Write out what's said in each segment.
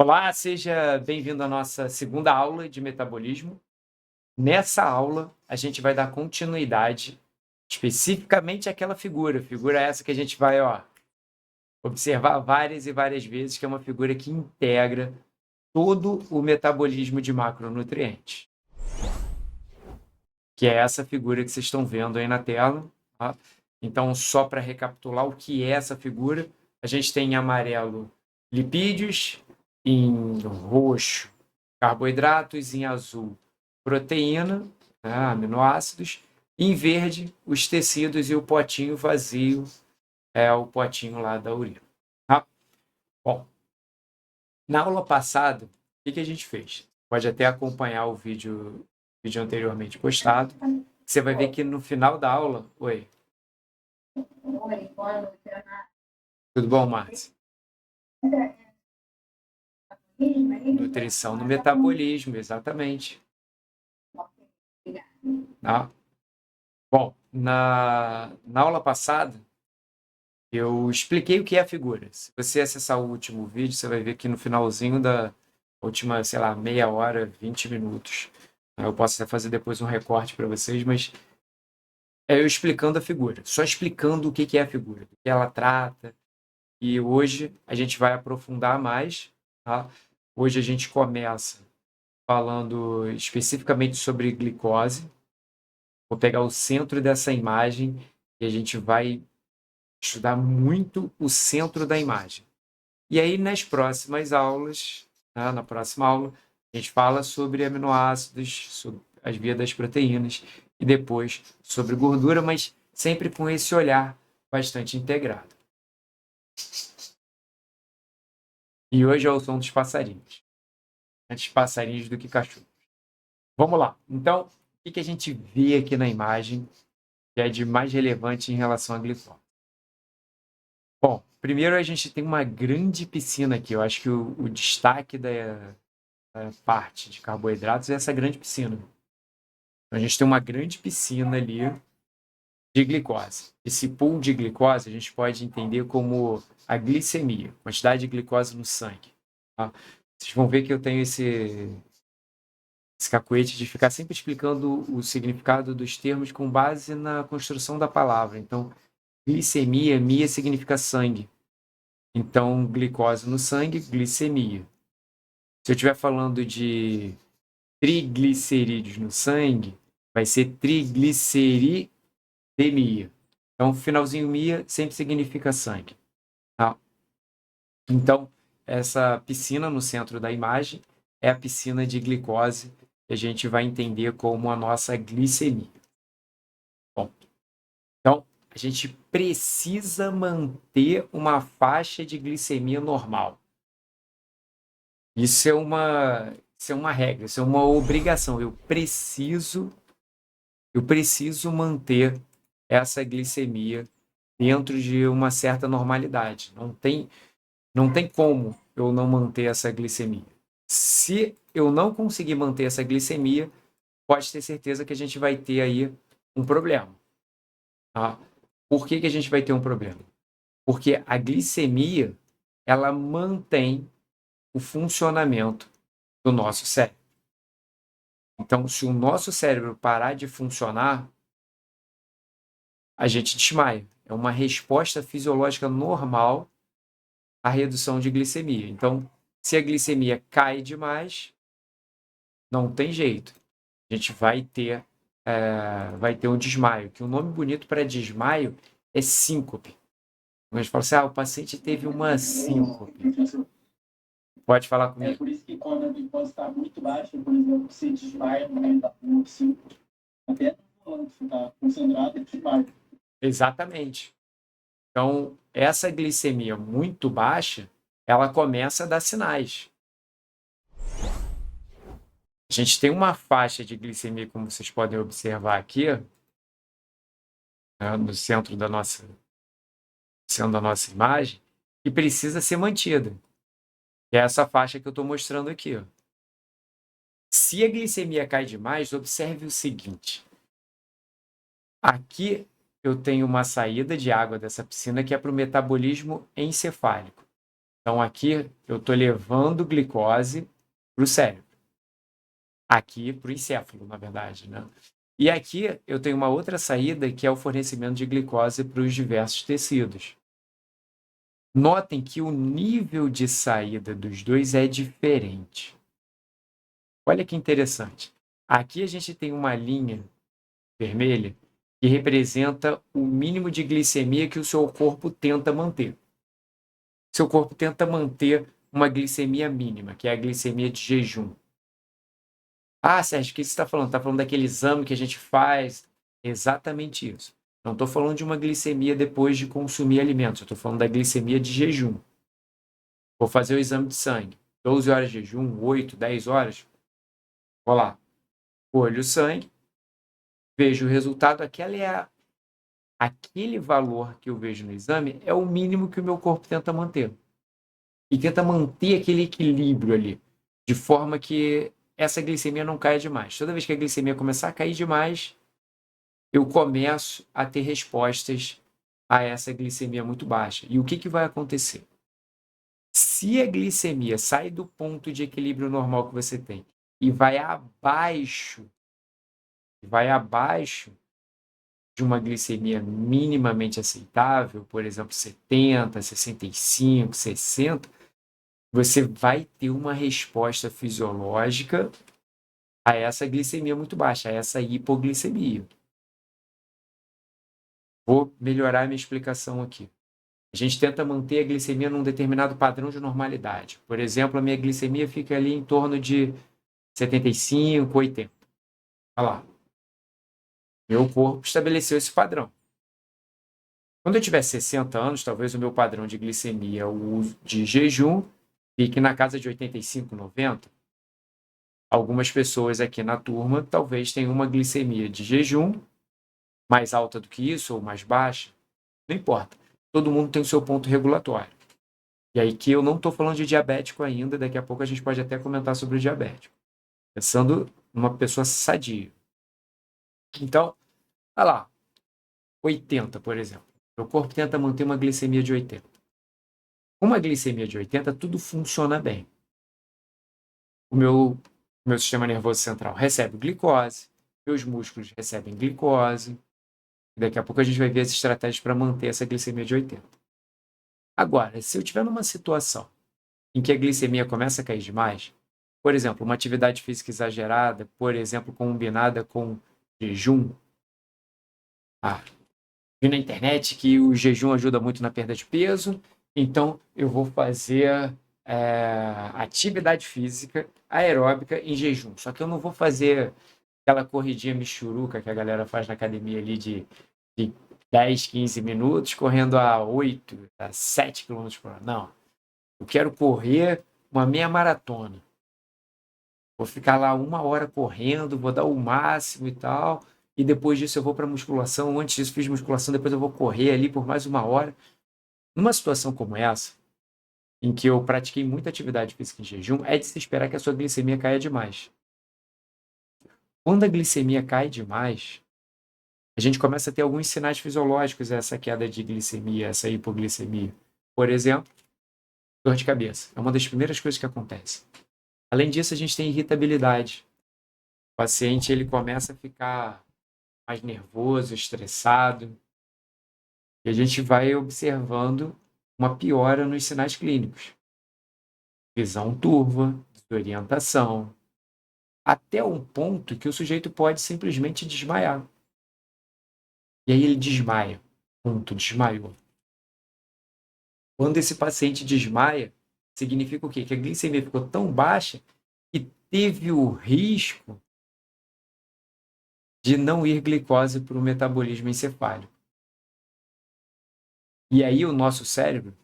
Olá, seja bem-vindo à nossa segunda aula de metabolismo. Nessa aula, a gente vai dar continuidade especificamente àquela figura essa que a gente vai, observar várias e várias vezes, que é uma figura que integra todo o metabolismo de macronutrientes, que é essa figura que vocês estão vendo aí na tela, tá? Então, só para recapitular o que é essa figura, a gente tem em amarelo lipídios, em roxo carboidratos, em azul proteína, né, aminoácidos, em verde os tecidos e o potinho vazio é o potinho lá da urina. Tá? Bom, na aula passada, o que a gente fez? Pode até acompanhar o vídeo anteriormente postado. Você vai ver que no final da aula... Oi. Tudo bom, Márcia? Nutrição no metabolismo, exatamente. Tá? Bom, na aula passada, eu expliquei o que é a figura. Se você acessar o último vídeo, você vai ver que no finalzinho da última, sei lá, meia hora, 20 minutos, eu posso até fazer depois um recorte para vocês, mas é eu explicando a figura, só explicando o que é a figura, do que ela trata. E hoje a gente vai aprofundar mais, tá? Hoje a gente começa falando especificamente sobre glicose. Vou pegar o centro dessa imagem e a gente vai estudar muito o centro da imagem. E aí, nas próximas aulas, né, na próxima aula, a gente fala sobre aminoácidos, sobre as vias das proteínas e depois sobre gordura, mas sempre com esse olhar bastante integrado. E hoje é o som dos passarinhos. Antes passarinhos do que cachorros. Vamos lá. Então, o que a gente vê aqui na imagem que é de mais relevante em relação à glicose? Bom, primeiro a gente tem uma grande piscina aqui. Eu acho que o destaque da parte de carboidratos é essa grande piscina. Então, a gente tem uma grande piscina ali de glicose. Esse pool de glicose a gente pode entender como a glicemia, quantidade de glicose no sangue. Tá? Vocês vão ver que eu tenho esse cacuete de ficar sempre explicando o significado dos termos com base na construção da palavra. Então, glicemia, mia significa sangue. Então, glicose no sangue, glicemia. Se eu estiver falando de triglicerídeos no sangue, vai ser trigliceridemia. Então, finalzinho mia sempre significa sangue. Tá? Então, essa piscina no centro da imagem é a piscina de glicose que a gente vai entender como a nossa glicemia. Bom, então, a gente precisa manter uma faixa de glicemia normal. Isso é uma regra, isso é uma obrigação. Eu preciso manter essa glicemia dentro de uma certa normalidade. Não tem como eu não manter essa glicemia. Se eu não conseguir manter essa glicemia, pode ter certeza que a gente vai ter aí um problema. Tá? Por que a gente vai ter um problema? Porque a glicemia, ela mantém o funcionamento do nosso cérebro. Então, se o nosso cérebro parar de funcionar, a gente desmaia. É uma resposta fisiológica normal à redução de glicemia. Então, se a glicemia cai demais, não tem jeito. A gente vai ter um desmaio, que o nome bonito para desmaio é síncope. A gente fala assim, o paciente teve uma síncope. Pode falar comigo. É por isso que quando a glicose está muito baixa, por exemplo, você desmaia no meio da síncope. Até quando você está concentrado, ele desmaia. Exatamente. Então, essa glicemia muito baixa, ela começa a dar sinais. A gente tem uma faixa de glicemia, como vocês podem observar aqui, né, no centro da nossa imagem, que precisa ser mantida. Que é essa faixa que eu estou mostrando aqui. Se a glicemia cai demais, observe o seguinte. Aqui eu tenho uma saída de água dessa piscina que é para o metabolismo encefálico. Então, aqui eu estou levando glicose para o cérebro. Aqui para o encéfalo, na verdade, né? E aqui eu tenho uma outra saída, que é o fornecimento de glicose para os diversos tecidos. Notem que o nível de saída dos dois é diferente. Olha que interessante. Aqui a gente tem uma linha vermelha que representa o mínimo de glicemia que o seu corpo tenta manter. Seu corpo tenta manter uma glicemia mínima, que é a glicemia de jejum. Ah, Sérgio, o que você está falando? Está falando daquele exame que a gente faz? Exatamente isso. Não estou falando de uma glicemia depois de consumir alimentos, eu estou falando da glicemia de jejum. Vou fazer o exame de sangue. 12 horas de jejum, 8, 10 horas. Vou lá, colho o sangue, vejo o resultado. Aquele valor que eu vejo no exame é o mínimo que o meu corpo tenta manter. E tenta manter aquele equilíbrio ali, de forma que essa glicemia não caia demais. Toda vez que a glicemia começar a cair demais, eu começo a ter respostas a essa glicemia muito baixa. E o que vai acontecer? Se a glicemia sai do ponto de equilíbrio normal que você tem e vai abaixo de uma glicemia minimamente aceitável, por exemplo, 70, 65, 60, você vai ter uma resposta fisiológica a essa glicemia muito baixa, a essa hipoglicemia. Vou melhorar a minha explicação aqui. A gente tenta manter a glicemia num determinado padrão de normalidade. Por exemplo, a minha glicemia fica ali em torno de 75, 80. Olha lá. Meu corpo estabeleceu esse padrão. Quando eu tiver 60 anos, talvez o meu padrão de glicemia, o uso de jejum, fique na casa de 85, 90. Algumas pessoas aqui na turma talvez tenham uma glicemia de jejum mais alta do que isso ou mais baixa. Não importa. Todo mundo tem o seu ponto regulatório. E aí que eu não estou falando de diabético ainda, daqui a pouco a gente pode até comentar sobre o diabético. Pensando numa pessoa sadia. Então, olha lá, 80, por exemplo. O corpo tenta manter uma glicemia de 80. Uma glicemia de 80, tudo funciona bem. O meu sistema nervoso central recebe glicose, meus músculos recebem glicose. Daqui a pouco a gente vai ver as estratégias para manter essa glicemia de 80. Agora, se eu estiver numa situação em que a glicemia começa a cair demais, por exemplo, uma atividade física exagerada, por exemplo, combinada com jejum. Vi na internet que o jejum ajuda muito na perda de peso, então eu vou fazer atividade física aeróbica em jejum. Só que eu não vou fazer aquela corridinha michuruca que a galera faz na academia ali de 10, 15 minutos, correndo a 8, a 7 km por hora. Não. Eu quero correr uma meia maratona. Vou ficar lá 1 hora correndo, vou dar o máximo e tal. E depois disso eu vou para musculação. Antes disso fiz musculação, depois eu vou correr ali por mais 1 hora. Numa situação como essa, em que eu pratiquei muita atividade física em jejum, é de se esperar que a sua glicemia caia demais. Quando a glicemia cai demais, a gente começa a ter alguns sinais fisiológicos a essa queda de glicemia, essa hipoglicemia. Por exemplo, dor de cabeça. É uma das primeiras coisas que acontece. Além disso, a gente tem irritabilidade. O paciente ele começa a ficar mais nervoso, estressado, e a gente vai observando uma piora nos sinais clínicos. Visão turva, desorientação, até um ponto que o sujeito pode simplesmente desmaiar. E aí ele desmaia. Ponto, desmaiou. Quando esse paciente desmaia, significa o quê? Que a glicemia ficou tão baixa que teve o risco de não ir glicose para o metabolismo encefálico. E aí o nosso cérebro,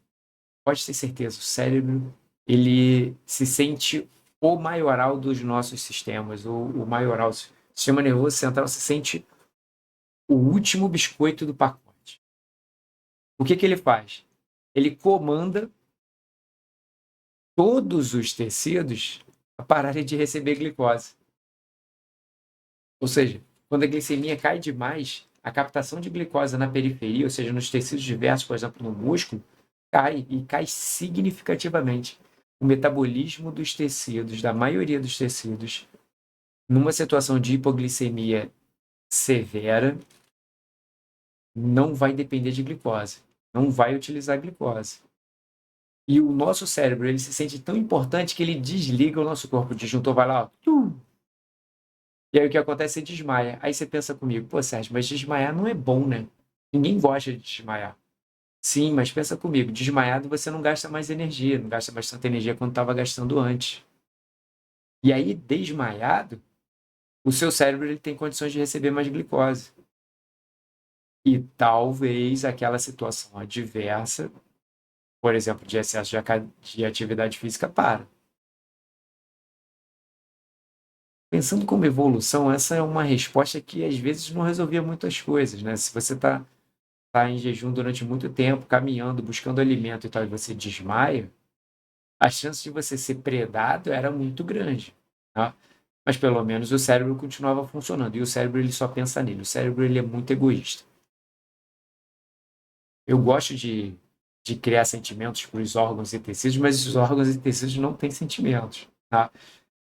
pode ter certeza, o cérebro ele se sente o maioral dos nossos sistemas, o maioral. O sistema nervoso central se sente o último biscoito do pacote. O que ele faz? Ele comanda todos os tecidos a pararem de receber glicose. Ou seja, quando a glicemia cai demais, a captação de glicose na periferia, ou seja, nos tecidos diversos, por exemplo, no músculo, cai significativamente. O metabolismo dos tecidos, da maioria dos tecidos, numa situação de hipoglicemia severa, não vai depender de glicose, não vai utilizar glicose. E o nosso cérebro, ele se sente tão importante que ele desliga o nosso corpo. O disjuntor vai lá, ó, e aí o que acontece? Você desmaia. Aí você pensa comigo, pô, Sérgio, mas desmaiar não é bom, né? Ninguém gosta de desmaiar. Sim, mas pensa comigo, desmaiado você não gasta mais energia, não gasta mais tanta energia quanto estava gastando antes. E aí, desmaiado, o seu cérebro ele tem condições de receber mais glicose. E talvez aquela situação adversa, por exemplo, de excesso de atividade física, para. Pensando como evolução, essa é uma resposta que às vezes não resolvia muitas coisas, né? Se você tá em jejum durante muito tempo, caminhando, buscando alimento e tal, e você desmaia, a chance de você ser predado era muito grande, tá? Mas pelo menos o cérebro continuava funcionando. E o cérebro ele só pensa nele. O cérebro ele é muito egoísta. Eu gosto de criar sentimentos para os órgãos e tecidos, mas os órgãos e tecidos não têm sentimentos, tá?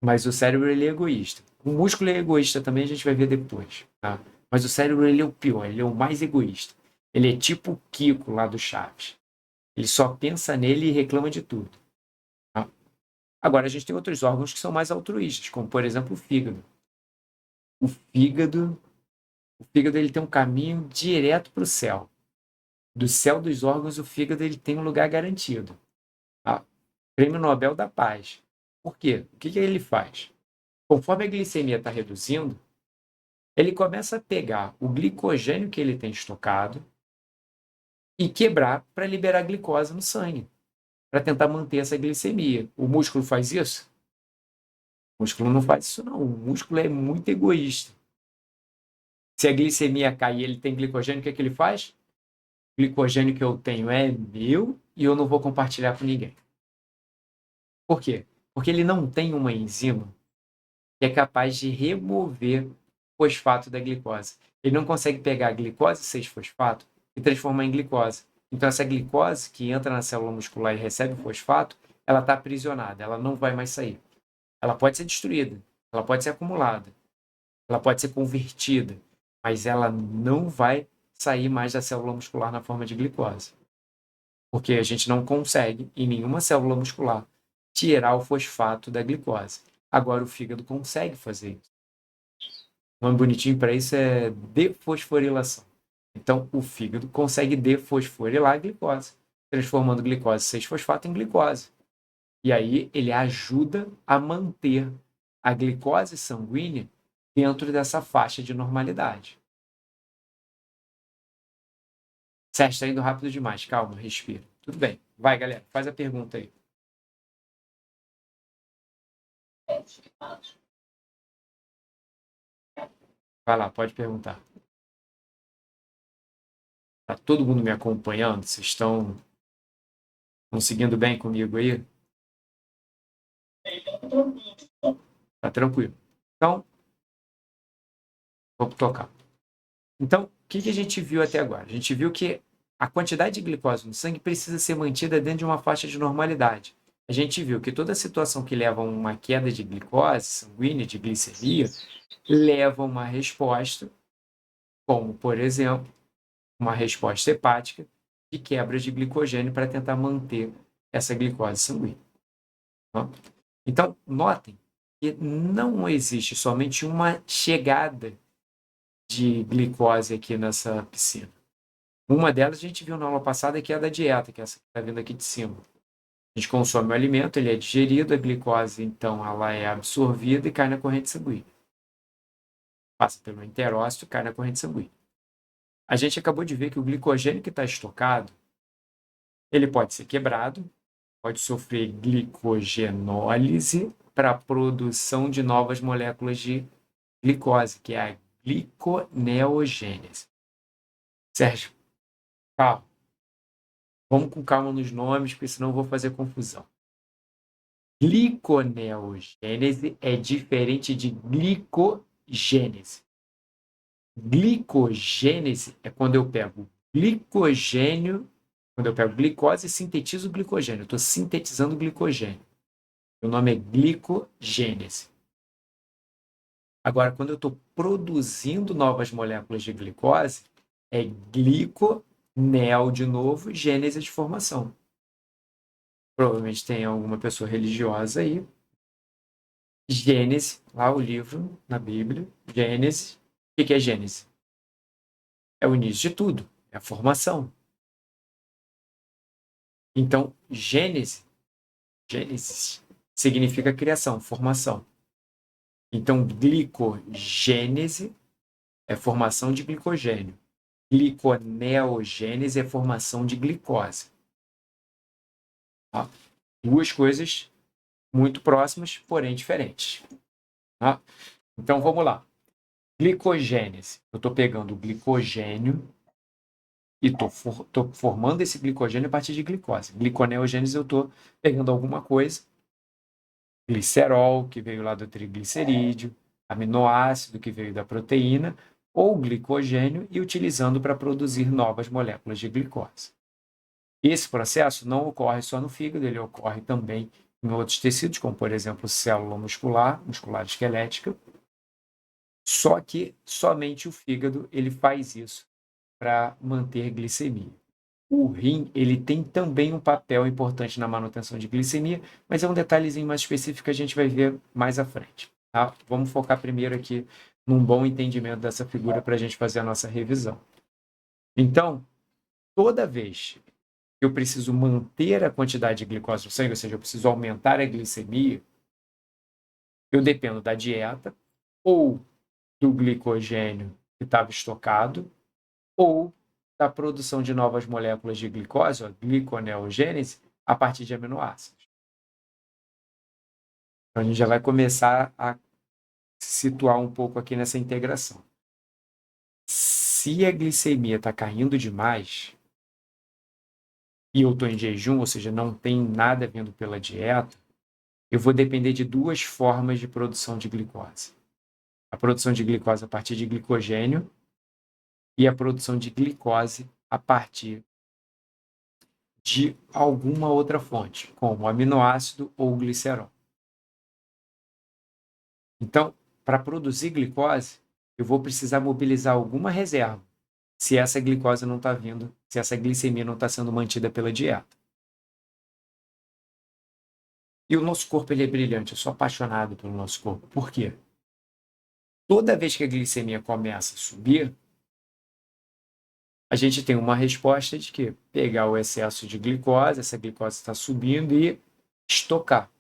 Mas o cérebro ele é egoísta. O músculo é egoísta também, a gente vai ver depois, tá? Mas o cérebro ele é o pior, ele é o mais egoísta. Ele é tipo o Kiko lá do Chaves. Ele só pensa nele e reclama de tudo. Tá? Agora, a gente tem outros órgãos que são mais altruístas, como, por exemplo, o fígado. O fígado, o fígado ele tem um caminho direto para o céu. Do céu dos órgãos, o fígado ele tem um lugar garantido. Tá? Prêmio Nobel da Paz. Por quê? O que ele faz? Conforme a glicemia está reduzindo, ele começa a pegar o glicogênio que ele tem estocado e quebrar para liberar glicose no sangue, para tentar manter essa glicemia. O músculo faz isso? O músculo não faz isso, não. O músculo é muito egoísta. Se a glicemia cai e ele tem glicogênio, o que ele faz? O glicogênio que eu tenho é meu e eu não vou compartilhar com ninguém. Por quê? Porque ele não tem uma enzima que é capaz de remover o fosfato da glicose. Ele não consegue pegar a glicose 6-fosfato e transformar em glicose. Então, essa glicose que entra na célula muscular e recebe o fosfato, ela está aprisionada, ela não vai mais sair. Ela pode ser destruída, ela pode ser acumulada, ela pode ser convertida, mas ela não vai sair mais da célula muscular na forma de glicose. Porque a gente não consegue, em nenhuma célula muscular, tirar o fosfato da glicose. Agora, o fígado consegue fazer isso. O nome bonitinho para isso é defosforilação. Então, o fígado consegue defosforilar a glicose, transformando glicose 6-fosfato em glicose. E aí ele ajuda a manter a glicose sanguínea dentro dessa faixa de normalidade. Sérgio, está indo rápido demais. Calma, respira. Tudo bem. Vai, galera. Faz a pergunta aí. Vai lá, pode perguntar. Tá todo mundo me acompanhando? Vocês estão seguindo bem comigo aí? Tá tranquilo. Então, vou tocar. Então, o que a gente viu até agora? A gente viu que a quantidade de glicose no sangue precisa ser mantida dentro de uma faixa de normalidade. A gente viu que toda situação que leva a uma queda de glicose sanguínea, de glicemia, leva a uma resposta, como, por exemplo, uma resposta hepática de quebra de glicogênio para tentar manter essa glicose sanguínea. Então, notem que não existe somente uma chegada de glicose aqui nessa piscina. Uma delas a gente viu na aula passada, que é a da dieta, que é essa que está vindo aqui de cima. A gente consome o alimento, ele é digerido, a glicose, então, ela é absorvida e cai na corrente sanguínea. Passa pelo enterócito e cai na corrente sanguínea. A gente acabou de ver que o glicogênio que está estocado, ele pode ser quebrado, pode sofrer glicogenólise para a produção de novas moléculas de glicose, que é a gliconeogênese. Sérgio, calma. Vamos com calma nos nomes, porque senão eu vou fazer confusão. Gliconeogênese é diferente de glicogênese. Glicogênese é quando eu pego glicogênio Quando eu pego glicose e sintetizo o glicogênio, eu estou sintetizando o glicogênio. O nome é glicogênese. Agora, quando eu estou produzindo novas moléculas de glicose, é gliconel de novo, gênese de formação. Provavelmente tem alguma pessoa religiosa aí. Gênese, lá o livro na Bíblia, Gênese. O que é Gênese? É o início de tudo, é a formação. Então, Gênese significa criação, formação. Então, glicogênese é formação de glicogênio. Gliconeogênese é formação de glicose. Tá? Duas coisas muito próximas, porém diferentes. Tá? Então, vamos lá. Glicogênese. Eu estou pegando o glicogênio e estou formando esse glicogênio a partir de glicose. Gliconeogênese, eu estou pegando alguma coisa, glicerol, que veio lá do triglicerídeo, aminoácido, que veio da proteína, ou glicogênio, e utilizando para produzir novas moléculas de glicose. Esse processo não ocorre só no fígado, ele ocorre também em outros tecidos, como, por exemplo, célula muscular esquelética, só que somente o fígado ele faz isso para manter glicemia. O rim ele tem também um papel importante na manutenção de glicemia, mas é um detalhezinho mais específico que a gente vai ver mais à frente. Tá? Vamos focar primeiro aqui num bom entendimento dessa figura para a gente fazer a nossa revisão. Então, toda vez que eu preciso manter a quantidade de glicose no sangue, ou seja, eu preciso aumentar a glicemia, eu dependo da dieta ou do glicogênio que estava estocado, ou da produção de novas moléculas de glicose, a gliconeogênese, a partir de aminoácidos. Então, a gente já vai começar a se situar um pouco aqui nessa integração. Se a glicemia está caindo demais, e eu estou em jejum, ou seja, não tem nada vindo pela dieta, eu vou depender de duas formas de produção de glicose. A produção de glicose a partir de glicogênio e a produção de glicose a partir de alguma outra fonte, como aminoácido ou glicerol. Então, para produzir glicose, eu vou precisar mobilizar alguma reserva, se essa glicose não está vindo, se essa glicemia não está sendo mantida pela dieta. E o nosso corpo ele é brilhante, eu sou apaixonado pelo nosso corpo. Por quê? Toda vez que a glicemia começa a subir, a gente tem uma resposta de que pegar o excesso de glicose, essa glicose está subindo, e estocar.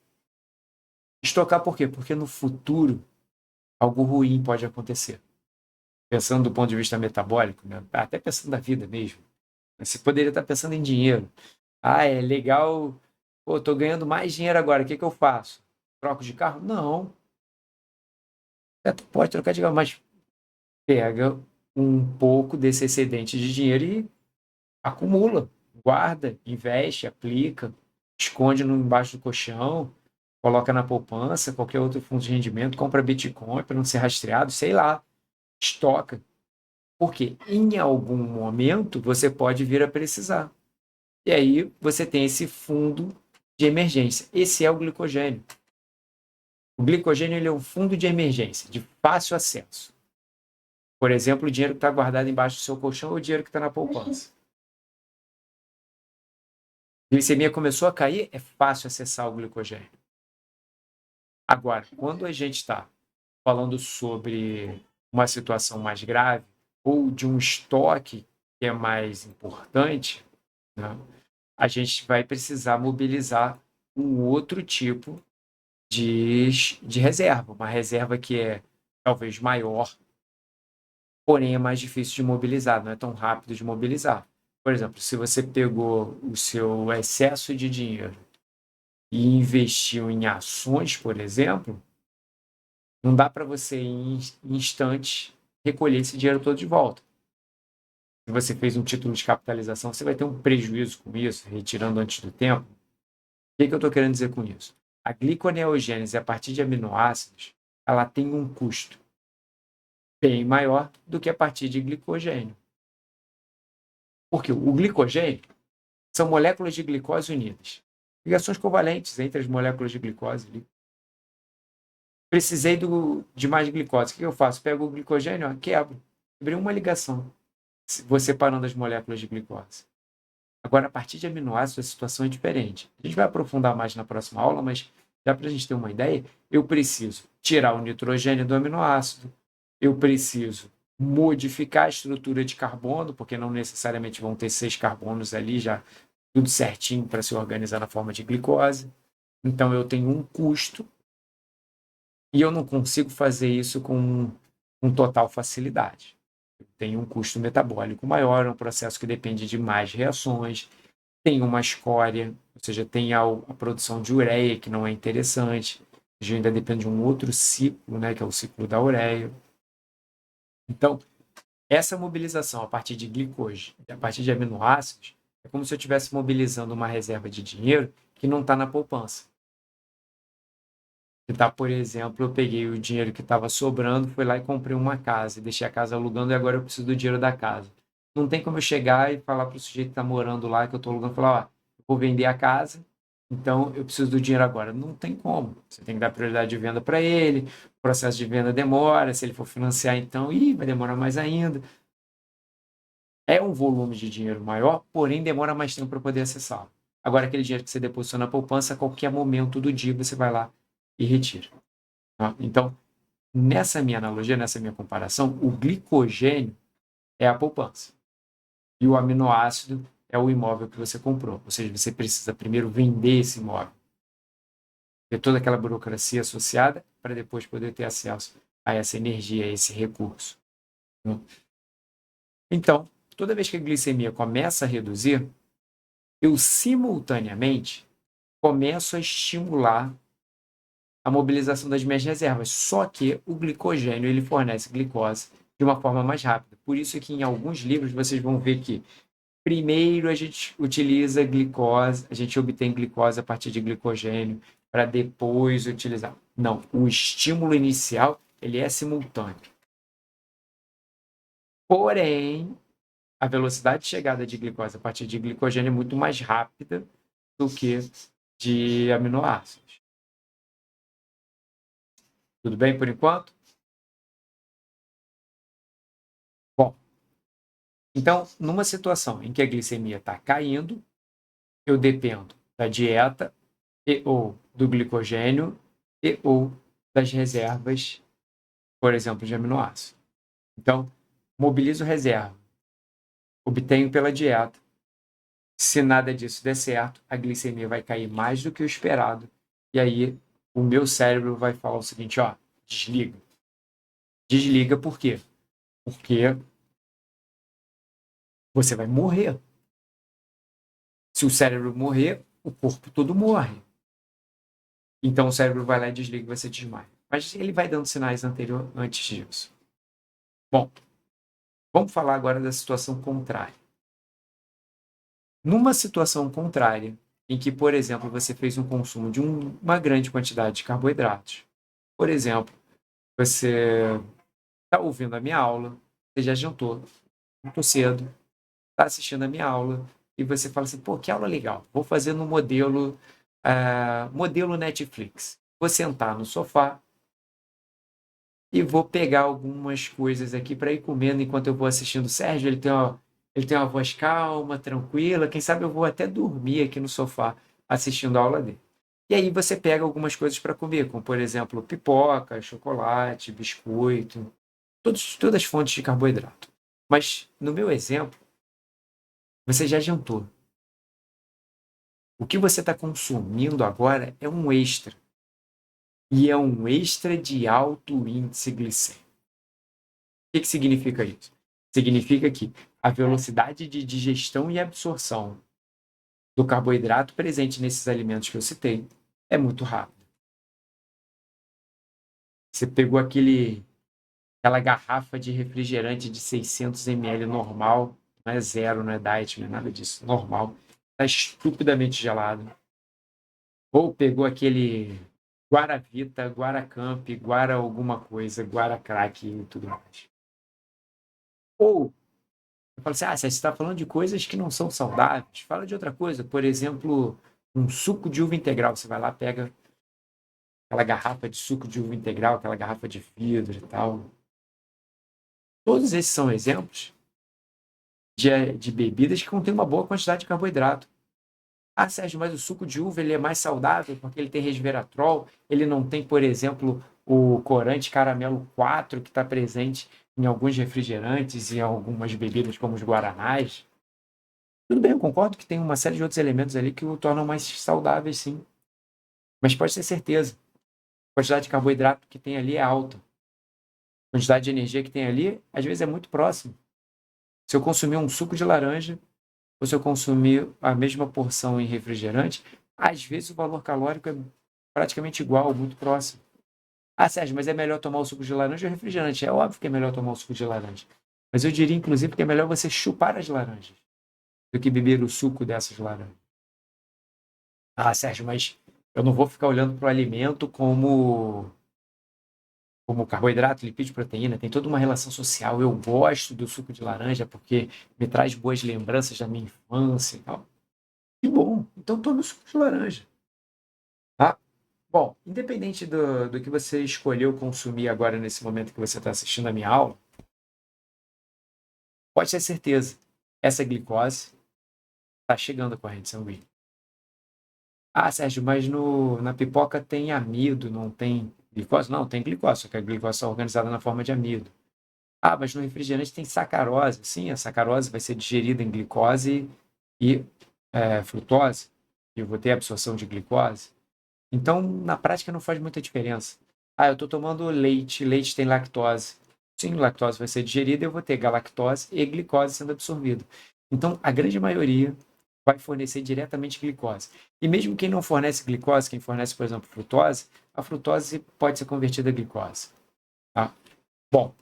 Estocar por quê? Porque no futuro algo ruim pode acontecer. Pensando do ponto de vista metabólico, né? Até pensando da vida mesmo. Você poderia estar pensando em dinheiro. Ah, é legal, pô, estou ganhando mais dinheiro agora, o que eu faço? Troco de carro? Não. Tu pode trocar de carro, mas pega um pouco desse excedente de dinheiro e acumula, guarda, investe, aplica, esconde embaixo do colchão, coloca na poupança, qualquer outro fundo de rendimento, compra Bitcoin para não ser rastreado, sei lá, estoca. Porque em algum momento você pode vir a precisar. E aí você tem esse fundo de emergência. Esse é o glicogênio. O glicogênio ele é um fundo de emergência, de fácil acesso. Por exemplo, o dinheiro que está guardado embaixo do seu colchão ou o dinheiro que está na poupança. A glicemia começou a cair, é fácil acessar o glicogênio. Agora, quando a gente está falando sobre uma situação mais grave ou de um estoque que é mais importante, né, a gente vai precisar mobilizar um outro tipo de reserva, uma reserva que é talvez maior, porém é mais difícil de mobilizar, não é tão rápido de mobilizar. Por exemplo, se você pegou o seu excesso de dinheiro e investiu em ações, por exemplo, não dá para você, em instantes, recolher esse dinheiro todo de volta. Se você fez um título de capitalização, você vai ter um prejuízo com isso, retirando antes do tempo. O que eu estou querendo dizer com isso? A gliconeogênese, a partir de aminoácidos, ela tem um custo bem maior do que a partir de glicogênio. Porque o glicogênio, São moléculas de glicose unidas. Ligações covalentes entre as moléculas de glicose. Precisei de mais glicose. O que eu faço? Pego o glicogênio, quebro. Quebrei uma ligação. Vou separando as moléculas de glicose. Agora, a partir de aminoácidos, a situação é diferente. A gente vai aprofundar mais na próxima aula, mas já para a gente ter uma ideia, eu preciso tirar o nitrogênio do aminoácido, eu preciso modificar a estrutura de carbono, porque não necessariamente vão ter 6 carbonos ali, já tudo certinho para se organizar na forma de glicose. Então, eu tenho um custo e eu não consigo fazer isso com total facilidade. Eu tenho um custo metabólico maior, é um processo que depende de mais reações, tem uma escória, ou seja, tem a produção de ureia, que não é interessante, a gente ainda depende de um outro ciclo, né, que é o ciclo da ureia. Então, essa mobilização a partir de glicose, a partir de aminoácidos, é como se eu estivesse mobilizando uma reserva de dinheiro que não está na poupança. Tá, por exemplo, eu peguei o dinheiro que estava sobrando, fui lá e comprei uma casa, e deixei a casa alugando e agora eu preciso do dinheiro da casa. Não tem como eu chegar e falar para o sujeito que está morando lá, que eu estou alugando, falar, ó, eu vou vender a casa, então eu preciso do dinheiro agora. Não tem como. Você tem que dar prioridade de venda para ele, o processo de venda demora, se ele for financiar, então, vai demorar mais ainda. É um volume de dinheiro maior, porém demora mais tempo para poder acessá-lo. Agora, aquele dinheiro que você depositou na poupança, a qualquer momento do dia você vai lá e retira. Tá? Então, nessa minha analogia, nessa minha comparação, o glicogênio é a poupança. E o aminoácido é o imóvel que você comprou. Ou seja, você precisa primeiro vender esse imóvel. Ter toda aquela burocracia associada para depois poder ter acesso a essa energia, a esse recurso. Então, toda vez que a glicemia começa a reduzir, eu simultaneamente começo a estimular a mobilização das minhas reservas. Só que o glicogênio ele fornece glicose de uma forma mais rápida. Por isso que em alguns livros vocês vão ver que primeiro a gente utiliza glicose, a gente obtém glicose a partir de glicogênio para depois utilizar. Não, o estímulo inicial ele é simultâneo. Porém, a velocidade de chegada de glicose a partir de glicogênio é muito mais rápida do que de aminoácidos. Tudo bem por enquanto? Bom, então, numa situação em que a glicemia está caindo, eu dependo da dieta e ou do glicogênio e ou das reservas, por exemplo, de aminoácidos. Então, mobilizo reserva, obtenho pela dieta. Se nada disso der certo, a glicemia vai cair mais do que o esperado. E aí, o meu cérebro vai falar o seguinte, ó, desliga. Desliga por quê? Porque você vai morrer. Se o cérebro morrer, o corpo todo morre. Então o cérebro vai lá e desliga e você desmaia. Mas ele vai dando sinais antes disso. Bom, vamos falar agora da situação contrária. Numa situação contrária, em que, por exemplo, você fez um consumo de uma grande quantidade de carboidratos. Por exemplo, você está ouvindo a minha aula, você já jantou, muito cedo, está assistindo a minha aula, e você fala assim, pô, que aula legal, vou fazer no modelo Netflix. Vou sentar no sofá e vou pegar algumas coisas aqui para ir comendo enquanto eu vou assistindo o Sérgio. Ele tem uma voz calma, tranquila. Quem sabe eu vou até dormir aqui no sofá assistindo a aula dele. E aí você pega algumas coisas para comer, como por exemplo pipoca, chocolate, biscoito, todas as fontes de carboidrato. Mas no meu exemplo, você já jantou. O que você está consumindo agora é um extra. E é um extra de alto índice glicêmico. O que significa isso? Significa que a velocidade de digestão e absorção do carboidrato presente nesses alimentos que eu citei é muito rápida. Você pegou aquela garrafa de refrigerante de 600 ml normal, não é zero, não é diet, não é nada disso, normal, está estupidamente gelado. Ou pegou aquele Guaravita, Guaracamp, Guara alguma coisa, Guara Crack e tudo mais. Ou Eu falo assim, você está falando de coisas que não são saudáveis. Fala de outra coisa. Por exemplo, um suco de uva integral. Você vai lá, pega aquela garrafa de suco de uva integral, aquela garrafa de vidro e tal. Todos esses são exemplos de bebidas que contêm uma boa quantidade de carboidrato. Sérgio, mas o suco de uva ele é mais saudável porque ele tem resveratrol, ele não tem, por exemplo, o corante caramelo 4 que está presente em alguns refrigerantes e em algumas bebidas como os guaranás. Tudo bem, eu concordo que tem uma série de outros elementos ali que o tornam mais saudáveis, sim. Mas pode ter certeza, a quantidade de carboidrato que tem ali é alta. A quantidade de energia que tem ali, às vezes, é muito próxima. Se eu consumir um suco de laranja, ou se eu consumir a mesma porção em refrigerante, às vezes o valor calórico é praticamente igual, muito próximo. Sérgio, mas é melhor tomar o suco de laranja ou refrigerante? É óbvio que é melhor tomar o suco de laranja. Mas eu diria, inclusive, que é melhor você chupar as laranjas do que beber o suco dessas laranjas. Sérgio, mas eu não vou ficar olhando para o alimento como carboidrato, lipídio, proteína, tem toda uma relação social. Eu gosto do suco de laranja porque me traz boas lembranças da minha infância e tal. Que bom, então tome o suco de laranja. Tá? Bom, independente do que você escolheu consumir agora nesse momento que você está assistindo a minha aula, pode ter certeza, essa glicose está chegando à corrente sanguínea. Sérgio, mas na pipoca tem amido, não tem glicose? Não, tem glicose, só que a glicose está organizada na forma de amido. Mas no refrigerante tem sacarose. Sim, a sacarose vai ser digerida em glicose e frutose. Eu vou ter absorção de glicose. Então, na prática, não faz muita diferença. Eu estou tomando leite, leite tem lactose. Sim, lactose vai ser digerida, eu vou ter galactose e glicose sendo absorvida. Então, a grande maioria vai fornecer diretamente glicose. E mesmo quem não fornece glicose, quem fornece, por exemplo, frutose, a frutose pode ser convertida a glicose. Tá? Bom,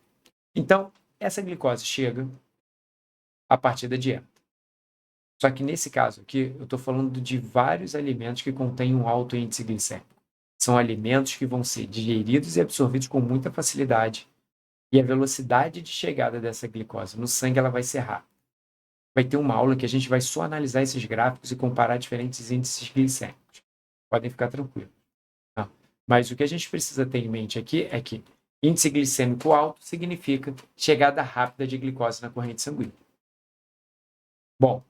então, essa glicose chega a partir da dieta. Só que nesse caso aqui, eu estou falando de vários alimentos que contêm um alto índice glicêmico. São alimentos que vão ser digeridos e absorvidos com muita facilidade. E a velocidade de chegada dessa glicose no sangue ela vai ser rápida. Vai ter uma aula que a gente vai só analisar esses gráficos e comparar diferentes índices glicêmicos. Podem ficar tranquilos. Tá? Mas o que a gente precisa ter em mente aqui é que índice glicêmico alto significa chegada rápida de glicose na corrente sanguínea. Bom,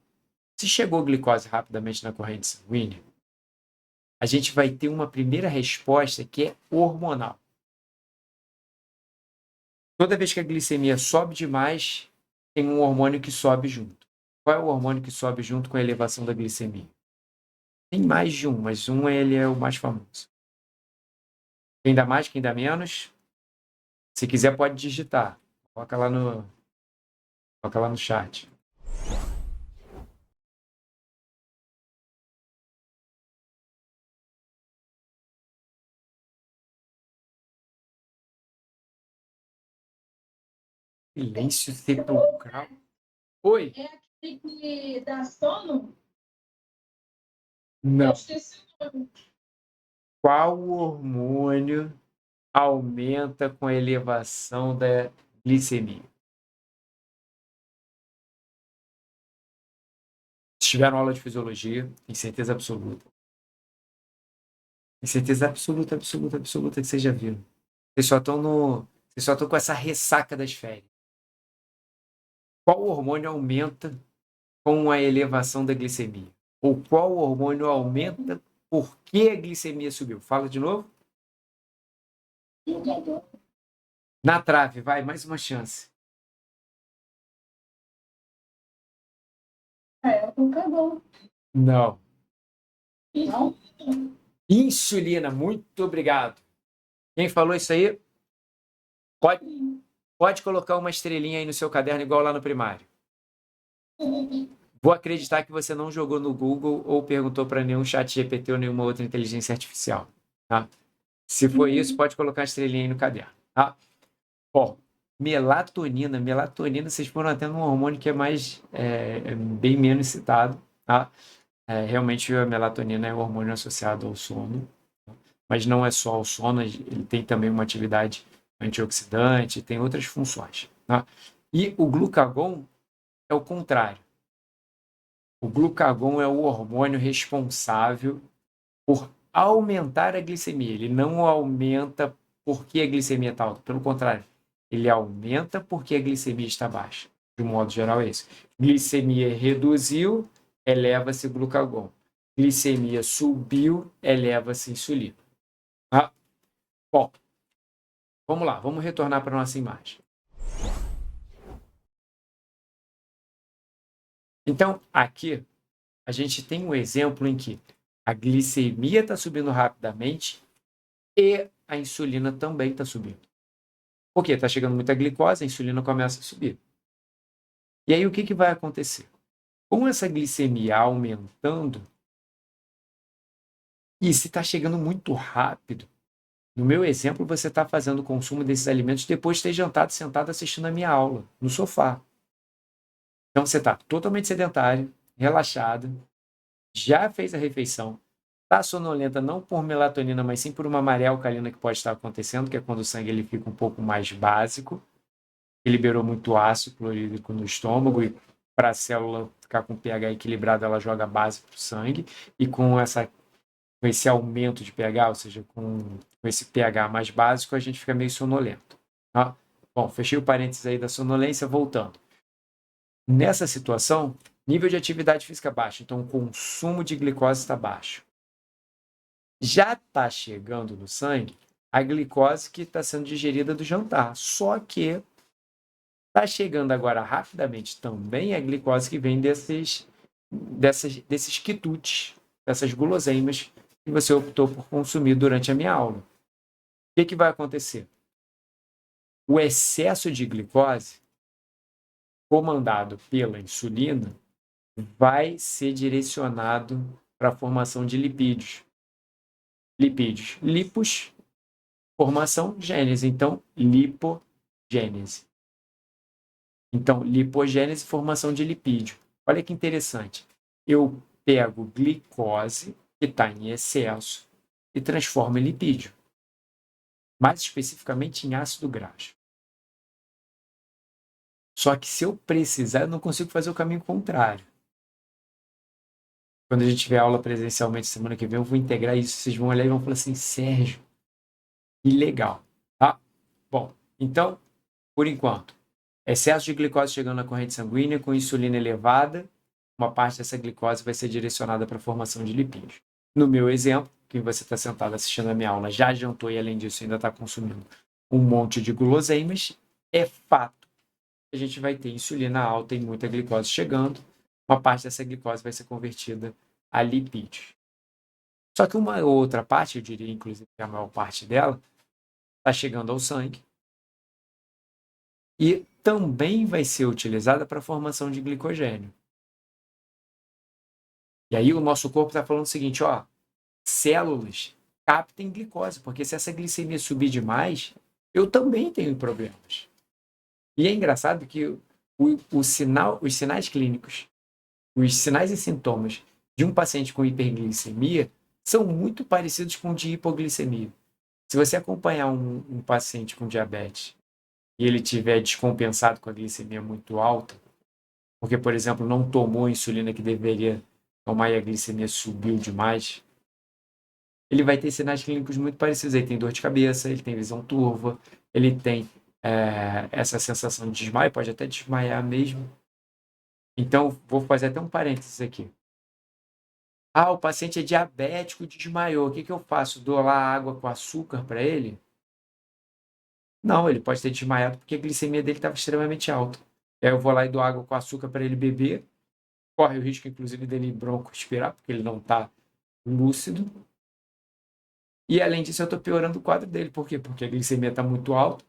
se chegou glicose rapidamente na corrente sanguínea, a gente vai ter uma primeira resposta que é hormonal. Toda vez que a glicemia sobe demais, tem um hormônio que sobe junto. Qual é o hormônio que sobe junto com a elevação da glicemia? Tem mais de um, mas ele é o mais famoso. Quem dá mais, quem dá menos? Se quiser, pode digitar. Coloca lá no chat. Silêncio sepulcral. Oi? É aquele que dá sono? Não. Eu esqueci o nome. Qual hormônio aumenta com a elevação da glicemia? Se tiveram aula de fisiologia, tem certeza absoluta. Tem certeza absoluta, absoluta, absoluta que vocês já viram. Vocês só estão com essa ressaca das férias. Qual hormônio aumenta com a elevação da glicemia? Ou qual hormônio aumenta porque a glicemia subiu? Fala de novo. Na trave, vai, mais uma chance. É o glucagon. Não. Não? Insulina, muito obrigado. Quem falou isso aí? Pode colocar uma estrelinha aí no seu caderno, igual lá no primário. Vou acreditar que você não jogou no Google ou perguntou para nenhum chat GPT ou nenhuma outra inteligência artificial. Tá? Se for isso, pode colocar a estrelinha aí no caderno. Tá? Bom, melatonina. Melatonina, vocês foram tendo um hormônio que é bem menos citado. Tá? Realmente, a melatonina é um hormônio associado ao sono. Mas não é só o sono, ele tem também uma atividade antioxidante, tem outras funções. Tá? E o glucagon é o contrário. O glucagon é o hormônio responsável por aumentar a glicemia. Ele não aumenta porque a glicemia está alta. Pelo contrário, ele aumenta porque a glicemia está baixa. De um modo geral é isso. Glicemia reduziu, eleva-se glucagon. Glicemia subiu, eleva-se insulina. Ah, bom, vamos lá, vamos retornar para a nossa imagem. Então, aqui, a gente tem um exemplo em que a glicemia está subindo rapidamente e a insulina também está subindo. Por quê? Está chegando muita glicose, a insulina começa a subir. E aí, o que vai acontecer? Com essa glicemia aumentando, e se está chegando muito rápido, no meu exemplo, você está fazendo o consumo desses alimentos depois de ter jantado sentado assistindo a minha aula, no sofá. Então, você está totalmente sedentário, relaxado, já fez a refeição, está sonolenta não por melatonina, mas sim por uma maré alcalina que pode estar acontecendo, que é quando o sangue ele fica um pouco mais básico, que liberou muito ácido clorídrico no estômago e para a célula ficar com o pH equilibrado, ela joga base para o sangue e com esse aumento de pH, ou seja, com esse pH mais básico, a gente fica meio sonolento. Tá? Bom, fechei o parênteses aí da sonolência, voltando. Nessa situação, nível de atividade física baixo, então o consumo de glicose está baixo. Já está chegando no sangue a glicose que está sendo digerida do jantar, só que está chegando agora rapidamente também a glicose que vem desses quitutes, dessas guloseimas que você optou por consumir durante a minha aula. O que vai acontecer? O excesso de glicose, comandado pela insulina, vai ser direcionado para a formação de lipídios. Lipídios. Lipos, formação, gênese. Então, lipogênese. Então, lipogênese, formação de lipídio. Olha que interessante. Eu pego glicose, que está em excesso, e transformo em lipídio. Mais especificamente em ácido graxo. Só que se eu precisar, eu não consigo fazer o caminho contrário. Quando a gente tiver aula presencialmente semana que vem, eu vou integrar isso. Vocês vão olhar e vão falar assim, Sérgio, que legal. Tá? Bom, então, por enquanto, excesso de glicose chegando na corrente sanguínea, com insulina elevada, uma parte dessa glicose vai ser direcionada para a formação de lipídios. No meu exemplo, que você está sentado assistindo a minha aula, já jantou e, além disso, ainda está consumindo um monte de guloseimas, é fato que a gente vai ter insulina alta e muita glicose chegando. Uma parte dessa glicose vai ser convertida a lipídios. Só que uma outra parte, eu diria, inclusive, que a maior parte dela, está chegando ao sangue e também vai ser utilizada para a formação de glicogênio. E aí o nosso corpo está falando o seguinte, ó, células captem glicose, porque se essa glicemia subir demais, eu também tenho problemas. E é engraçado que os sinais clínicos, os sinais e sintomas de um paciente com hiperglicemia são muito parecidos com o de hipoglicemia. Se você acompanhar um paciente com diabetes e ele tiver descompensado com a glicemia muito alta, porque, por exemplo, não tomou a insulina que deveria tomar e a glicemia subiu demais, ele vai ter sinais clínicos muito parecidos. Ele tem dor de cabeça, ele tem visão turva, ele tem essa sensação de desmaio, pode até desmaiar mesmo. Então, vou fazer até um parênteses aqui. Ah, o paciente é diabético, desmaiou. O que eu faço? Dou lá água com açúcar para ele? Não, ele pode ter desmaiado porque a glicemia dele estava extremamente alta. Aí eu vou lá e dou água com açúcar para ele beber. Corre o risco, inclusive, dele broncoaspirar, porque ele não está lúcido. E, além disso, eu estou piorando o quadro dele. Por quê? Porque a glicemia está muito alta.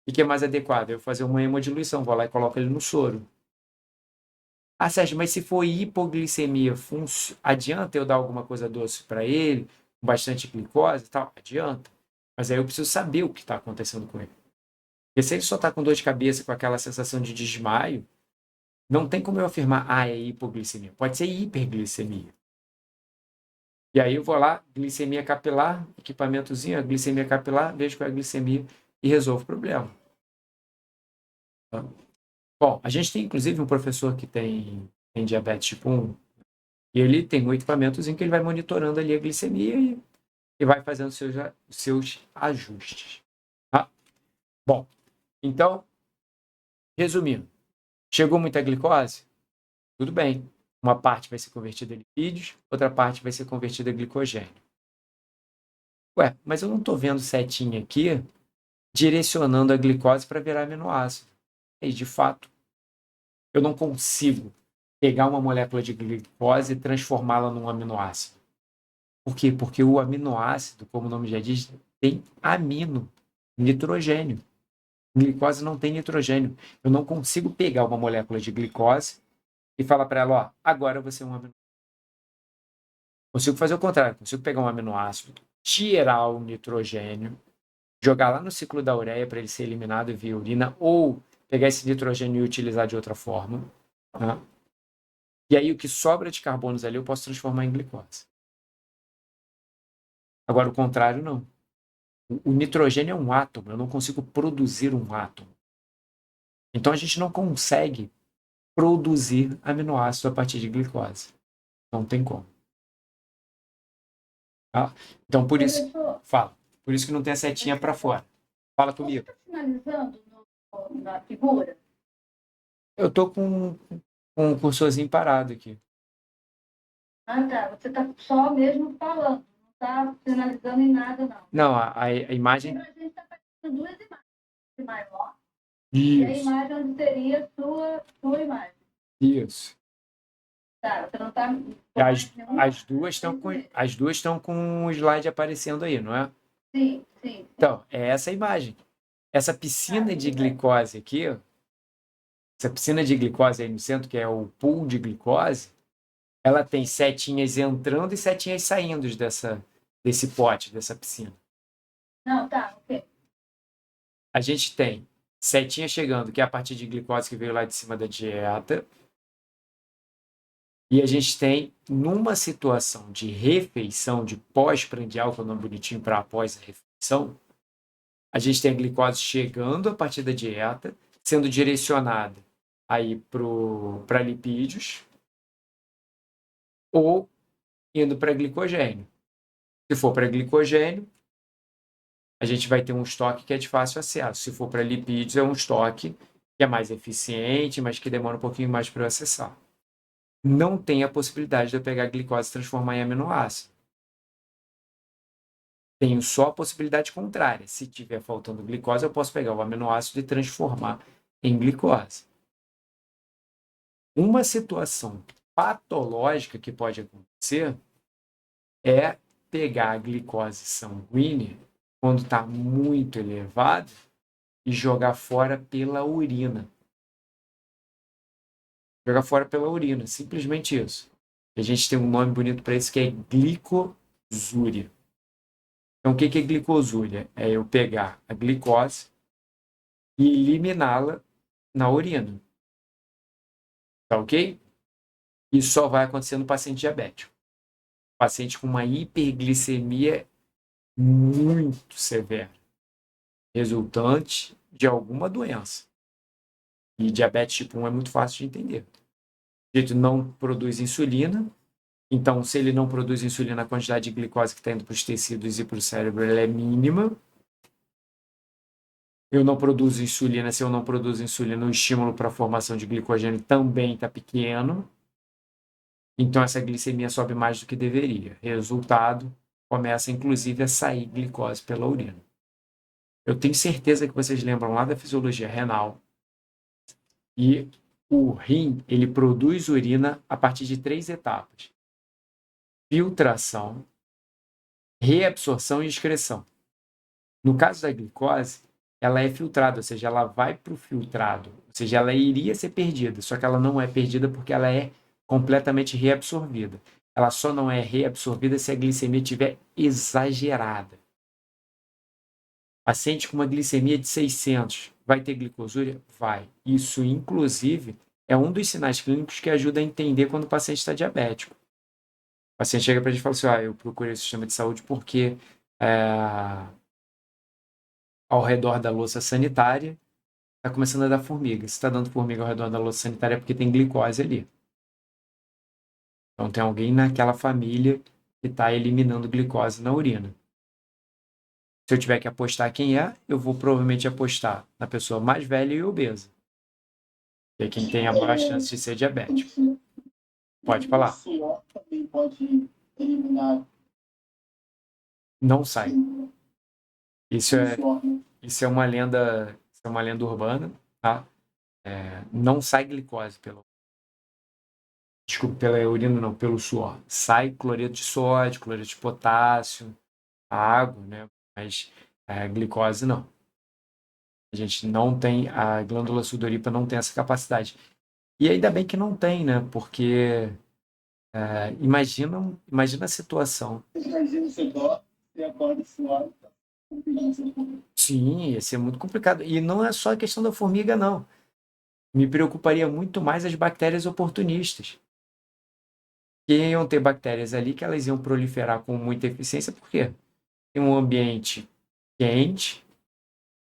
E o que é mais adequado? Eu fazer uma hemodiluição. Vou lá e coloco ele no soro. Ah, Sérgio, mas se for hipoglicemia, adianta eu dar alguma coisa doce para ele, com bastante glicose e tal? Adianta. Mas aí eu preciso saber o que está acontecendo com ele. Porque se ele só está com dor de cabeça, com aquela sensação de desmaio, não tem como eu afirmar, é hipoglicemia. Pode ser hiperglicemia. E aí eu vou lá, glicemia capilar, equipamentozinho, glicemia capilar, vejo qual é a glicemia e resolvo o problema. Tá? Bom, a gente tem inclusive um professor que tem diabetes tipo 1, e ele tem um equipamento em que ele vai monitorando ali a glicemia e vai fazendo seus ajustes. Tá? Bom, então, resumindo, chegou muita glicose? Tudo bem. Uma parte vai ser convertida a lipídios, outra parte vai ser convertida a glicogênio. Ué, mas eu não estou vendo setinha aqui direcionando a glicose para virar aminoácido. E, de fato, eu não consigo pegar uma molécula de glicose e transformá-la num aminoácido. Por quê? Porque o aminoácido, como o nome já diz, tem amino, nitrogênio. Glicose não tem nitrogênio. Eu não consigo pegar uma molécula de glicose e falar para ela, ó, agora você é um aminoácido. Consigo fazer o contrário. Consigo pegar um aminoácido, tirar o nitrogênio, jogar lá no ciclo da ureia para ele ser eliminado via urina, ou pegar esse nitrogênio e utilizar de outra forma. Tá? E aí o que sobra de carbonos ali eu posso transformar em glicose. Agora o contrário não. O nitrogênio é um átomo, eu não consigo produzir um átomo. Então a gente não consegue produzir aminoácido a partir de glicose. Não tem como. Tá? Então por isso, fala. Por isso que não tem a setinha para fora. Fala comigo. Você está finalizando na figura? Eu estou com um cursorzinho parado aqui. Ah, tá. Você está só mesmo falando, não está finalizando em nada, não. Não, a imagem. A gente está fazendo duas imagens. Maior, e a Isso, imagem onde seria sua imagem. isso. Tá, você não está. As duas estão com o slide aparecendo aí, não é? Sim, sim. Então, é essa imagem. Essa piscina de glicose aqui, ó, essa piscina de glicose aí no centro, que é o pool de glicose, ela tem setinhas entrando e setinhas saindo desse pote, dessa piscina. Não, tá, ok. A gente tem setinha chegando, que é a partir de glicose que veio lá de cima da dieta. E a gente tem, numa situação de refeição, de pós-prandial, que é o nome bonitinho para após a refeição, a gente tem a glicose chegando a partir da dieta, sendo direcionada aí para lipídios ou indo para glicogênio. Se for para glicogênio, a gente vai ter um estoque que é de fácil acesso. Se for para lipídios, é um estoque que é mais eficiente, mas que demora um pouquinho mais para eu acessar. Não tem a possibilidade de eu pegar a glicose e transformar em aminoácido. Tenho só a possibilidade contrária. Se tiver faltando glicose, eu posso pegar o aminoácido e transformar em glicose. Uma situação patológica que pode acontecer é pegar a glicose sanguínea quando está muito elevada e jogar fora pela urina. Jogar fora pela urina, simplesmente isso. A gente tem um nome bonito para isso que é glicosúria. Então, o que é glicosúria? É eu pegar a glicose e eliminá-la na urina. Tá ok? Isso só vai acontecer no paciente diabético. Paciente com uma hiperglicemia muito severa, resultante de alguma doença. E diabetes tipo 1 é muito fácil de entender. O jeito não produz insulina, então se ele não produz insulina, a quantidade de glicose que está indo para os tecidos e para o cérebro ela é mínima. Eu não produzo insulina, se eu não produzo insulina, o estímulo para a formação de glicogênio também está pequeno. Então, essa glicemia sobe mais do que deveria. Resultado, começa inclusive a sair glicose pela urina. Eu tenho certeza que vocês lembram lá da fisiologia renal. E o rim, ele produz urina a partir de 3 etapas: filtração, reabsorção e excreção. No caso da glicose, ela é filtrada, ou seja, ela vai para o filtrado, ou seja, ela iria ser perdida, só que ela não é perdida porque ela é completamente reabsorvida. Ela só não é reabsorvida se a glicemia estiver exagerada. Paciente com uma glicemia de 600 vai ter glicosúria? Vai. Isso, inclusive, é um dos sinais clínicos que ajuda a entender quando o paciente está diabético. O paciente chega para a gente e fala assim, eu procurei o sistema de saúde porque ao redor da louça sanitária, está começando a dar formiga. Se está dando formiga ao redor da louça sanitária é porque tem glicose ali. Então tem alguém naquela família que está eliminando glicose na urina. Se eu tiver que apostar quem é, eu vou provavelmente apostar na pessoa mais velha e obesa. Que é quem tem a maior chance de ser diabético. Pode falar. O suor também pode eliminar Não sai. Isso o é, suor, né? isso é uma lenda urbana, tá? Não sai glicose pela urina, não, pelo suor. Sai cloreto de sódio, cloreto de potássio, a água, né? Mas glicose não. A gente não tem, a glândula sudorípara não tem essa capacidade. E ainda bem que não tem, né? Porque imagina a situação. Imagina você dorme, você acorda suado. Sim, ia ser muito complicado. E não é só a questão da formiga, não. Me preocuparia muito mais as bactérias oportunistas. Que iam ter bactérias ali que elas iam proliferar com muita eficiência, por quê? Tem um ambiente quente,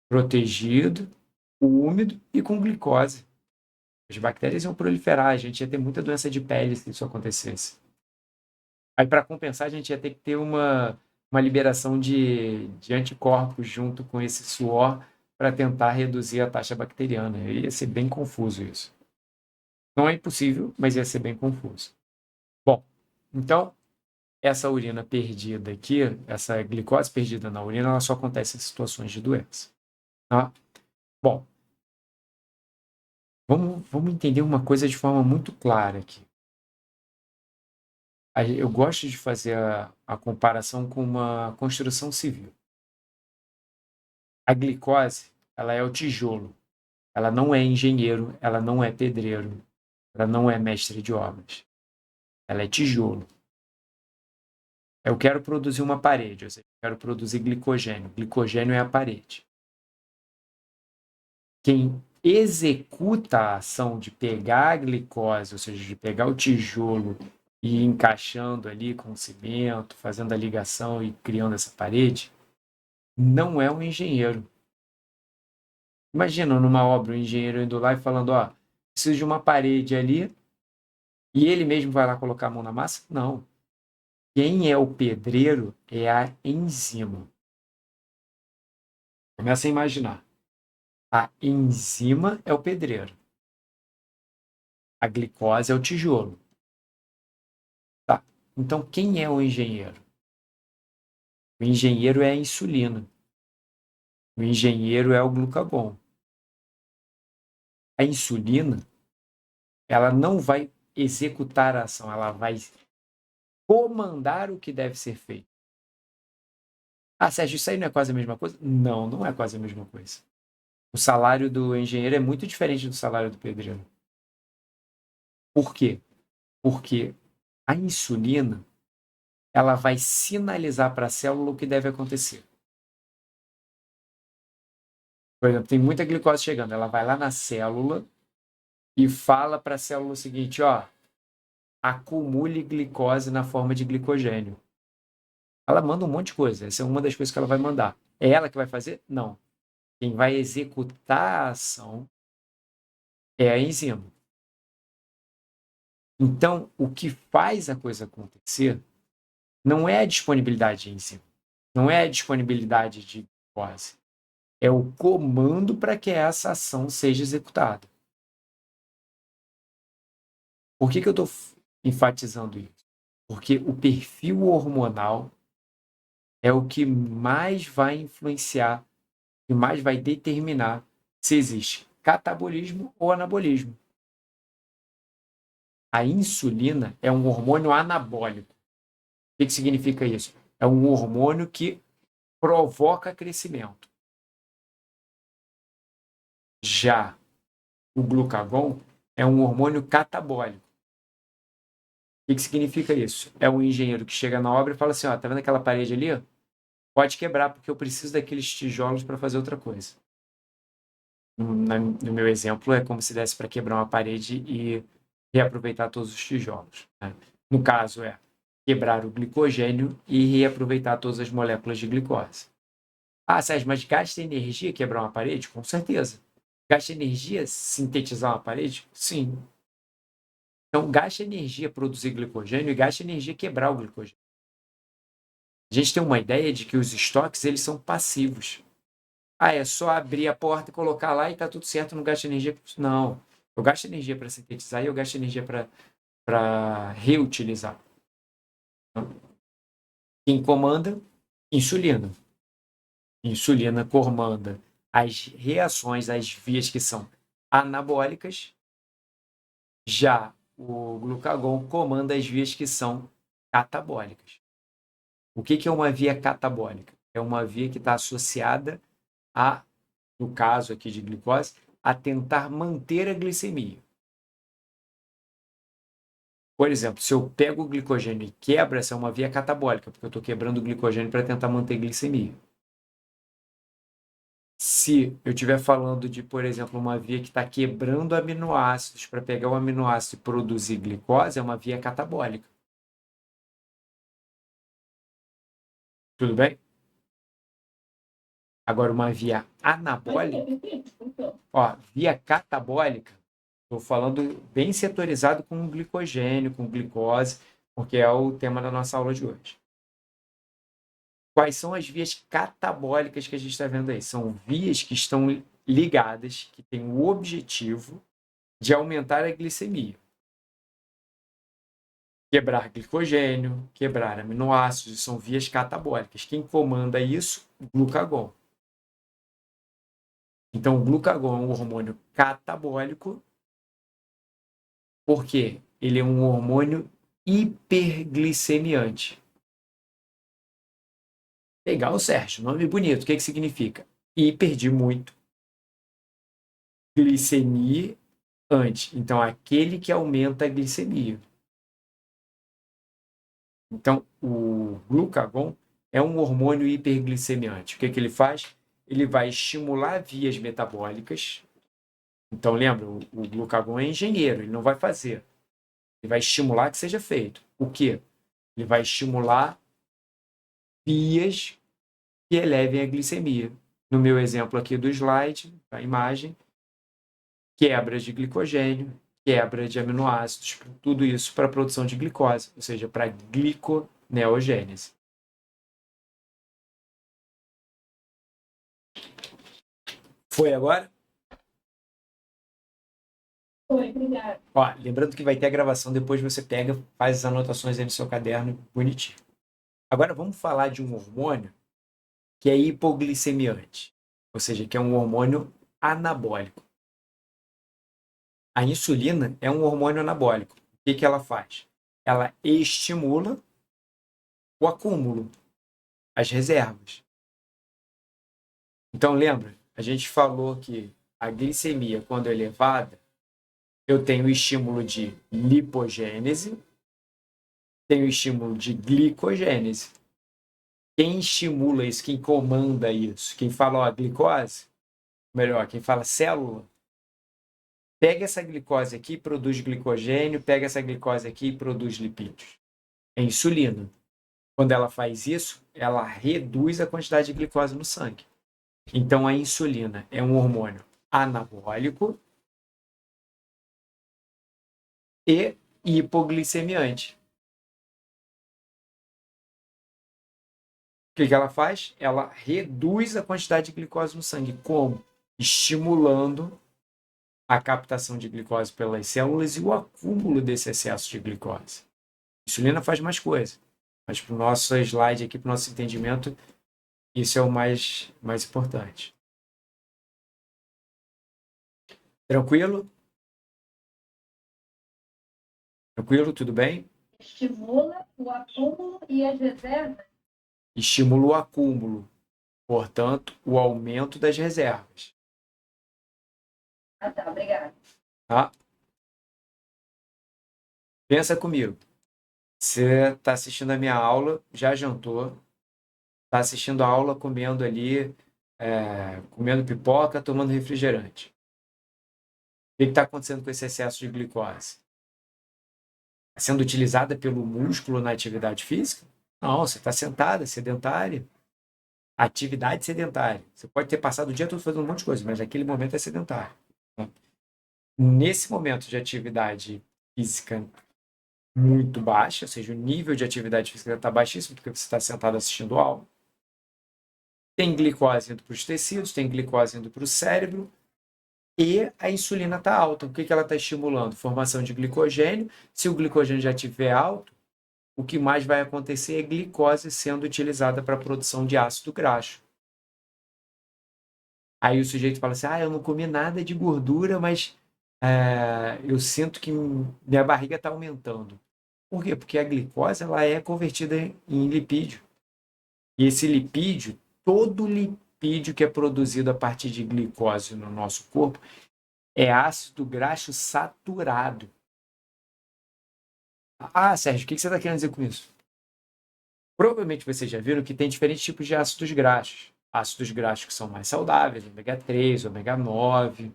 protegido, úmido e com glicose. As bactérias iam proliferar, a gente ia ter muita doença de pele se isso acontecesse. Aí, para compensar, a gente ia ter que ter uma liberação de anticorpos junto com esse suor para tentar reduzir a taxa bacteriana. Ia ser bem confuso isso. Não é impossível, mas ia ser bem confuso. Bom, então, essa urina perdida aqui, essa glicose perdida na urina, ela só acontece em situações de doença. Tá? Bom, vamos entender uma coisa de forma muito clara aqui. Eu gosto de fazer a comparação com uma construção civil. A glicose, ela é o tijolo. Ela não é engenheiro, ela não é pedreiro, ela não é mestre de obras. Ela é tijolo. Eu quero produzir uma parede, ou seja, eu quero produzir glicogênio. Glicogênio é a parede. Quem executa a ação de pegar a glicose, ou seja, de pegar o tijolo e ir encaixando ali com o cimento, fazendo a ligação e criando essa parede, não é um engenheiro. Imagina numa obra o engenheiro indo lá e falando, ó, preciso de uma parede ali, e ele mesmo vai lá colocar a mão na massa? Não. Quem é o pedreiro é a enzima. Começa a imaginar. A enzima é o pedreiro. A glicose é o tijolo. Tá. Então, quem é o engenheiro? O engenheiro é a insulina. O engenheiro é o glucagon. A insulina, ela não vai executar a ação, ela vai comandar o que deve ser feito. Ah, Sérgio, isso aí não é quase a mesma coisa? Não, não é quase a mesma coisa. O salário do engenheiro é muito diferente do salário do pedreiro. Por quê? Porque a insulina, ela vai sinalizar para a célula o que deve acontecer. Por exemplo, tem muita glicose chegando, ela vai lá na célula e fala para a célula o seguinte, ó, acumule glicose na forma de glicogênio. Ela manda um monte de coisa, essa é uma das coisas que ela vai mandar. É ela que vai fazer? Não. Quem vai executar a ação é a enzima. Então, o que faz a coisa acontecer não é a disponibilidade de enzima, não é a disponibilidade de glicose, é o comando para que essa ação seja executada. Por que eu estou enfatizando isso? Porque o perfil hormonal é o que mais vai influenciar, que mais vai determinar se existe catabolismo ou anabolismo. A insulina é um hormônio anabólico. O que significa isso? É um hormônio que provoca crescimento. Já o glucagon é um hormônio catabólico. O que significa isso? É um engenheiro que chega na obra e fala assim, ó, tá vendo aquela parede ali? Pode quebrar, porque eu preciso daqueles tijolos para fazer outra coisa. No meu exemplo, é como se desse para quebrar uma parede e reaproveitar todos os tijolos. Né? No caso, é quebrar o glicogênio e reaproveitar todas as moléculas de glicose. Ah, Sérgio, mas gasta energia quebrar uma parede? Com certeza. Gasta energia sintetizar uma parede? Sim. Então, gasta energia produzir glicogênio e gasta energia quebrar o glicogênio. A gente tem uma ideia de que os estoques eles são passivos. É só abrir a porta e colocar lá e está tudo certo, não gasta energia. Não. Eu gasto energia para sintetizar e eu gasto energia para reutilizar. Então, quem comanda? Insulina. Insulina comanda as reações, as vias que são anabólicas. Já o glucagon comanda as vias que são catabólicas. O que é uma via catabólica? É uma via que está associada a, no caso aqui de glicose, a tentar manter a glicemia. Por exemplo, se eu pego o glicogênio e quebro, essa é uma via catabólica, porque eu estou quebrando o glicogênio para tentar manter a glicemia. Se eu estiver falando de, por exemplo, uma via que está quebrando aminoácidos para pegar o aminoácido e produzir glicose, é uma via catabólica. Tudo bem? Agora, uma via anabólica, via catabólica, estou falando bem setorizado com glicogênio, com glicose, porque é o tema da nossa aula de hoje. Quais são as vias catabólicas que a gente está vendo aí? São vias que estão ligadas, que têm o objetivo de aumentar a glicemia. Quebrar glicogênio, quebrar aminoácidos, são vias catabólicas. Quem comanda isso? Glucagon. Então, o glucagon é um hormônio catabólico, porque ele é um hormônio hiperglicemiante. Legal, Sérgio. Nome bonito. O que significa? Hiper de muito. Glicemia ante. Então, aquele que aumenta a glicemia. Então, o glucagon é um hormônio hiperglicemiante. O que ele faz? Ele vai estimular vias metabólicas. Então, lembra, o glucagon é engenheiro, ele não vai fazer. Ele vai estimular que seja feito. O quê? Ele vai estimular vias que elevem a glicemia. No meu exemplo aqui do slide, a imagem, quebra de glicogênio, quebra de aminoácidos, tudo isso para a produção de glicose, ou seja, para a gliconeogênese. Foi agora? Foi, obrigada. Lembrando que vai ter a gravação, depois você pega, faz as anotações aí no seu caderno, bonitinho. Agora vamos falar de um hormônio que é hipoglicemiante, ou seja, que é um hormônio anabólico. A insulina é um hormônio anabólico. O que ela faz? Ela estimula o acúmulo, as reservas. Então, lembra? A gente falou que a glicemia, quando elevada, eu tenho o estímulo de lipogênese, tenho o estímulo de glicogênese. Quem estimula isso, quem comanda isso, quem fala glicose, melhor, quem fala célula, pega essa glicose aqui e produz glicogênio, pega essa glicose aqui e produz lipídios. É insulina. Quando ela faz isso, ela reduz a quantidade de glicose no sangue. Então, a insulina é um hormônio anabólico e hipoglicemiante. O que ela faz? Ela reduz a quantidade de glicose no sangue. Como? Estimulando a captação de glicose pelas células e o acúmulo desse excesso de glicose. A insulina faz mais coisa, mas para o nosso slide aqui, para o nosso entendimento, isso é o mais importante. Tranquilo? Tranquilo? Tudo bem? Estimula o acúmulo e as reservas. Estimula o acúmulo, portanto, o aumento das reservas. Tá, obrigada. Tá? Pensa comigo. Você está assistindo a minha aula, já jantou, está assistindo a aula comendo ali, comendo pipoca, tomando refrigerante. O que está acontecendo com esse excesso de glicose? Está sendo utilizada pelo músculo na atividade física? Não, você está sentada, sedentária. atividade sedentária. Você pode ter passado o dia todo fazendo um monte de coisa, mas naquele momento é sedentário. Né? Nesse momento de atividade física muito baixa, ou seja, o nível de atividade física está baixíssimo, porque você está sentado assistindo aula. Tem glicose indo para os tecidos, tem glicose indo para o cérebro, e a insulina está alta. O que ela está estimulando? Formação de glicogênio. Se o glicogênio já estiver alto, o que mais vai acontecer é glicose sendo utilizada para a produção de ácido graxo. Aí o sujeito fala assim, eu não comi nada de gordura, mas eu sinto que minha barriga está aumentando. Por quê? Porque a glicose ela é convertida em lipídio. E esse lipídio, todo lipídio que é produzido a partir de glicose no nosso corpo, é ácido graxo saturado. Sérgio, o que você está querendo dizer com isso? Provavelmente vocês já viram que tem diferentes tipos de ácidos graxos. Ácidos graxos que são mais saudáveis, ômega 3, ômega 9.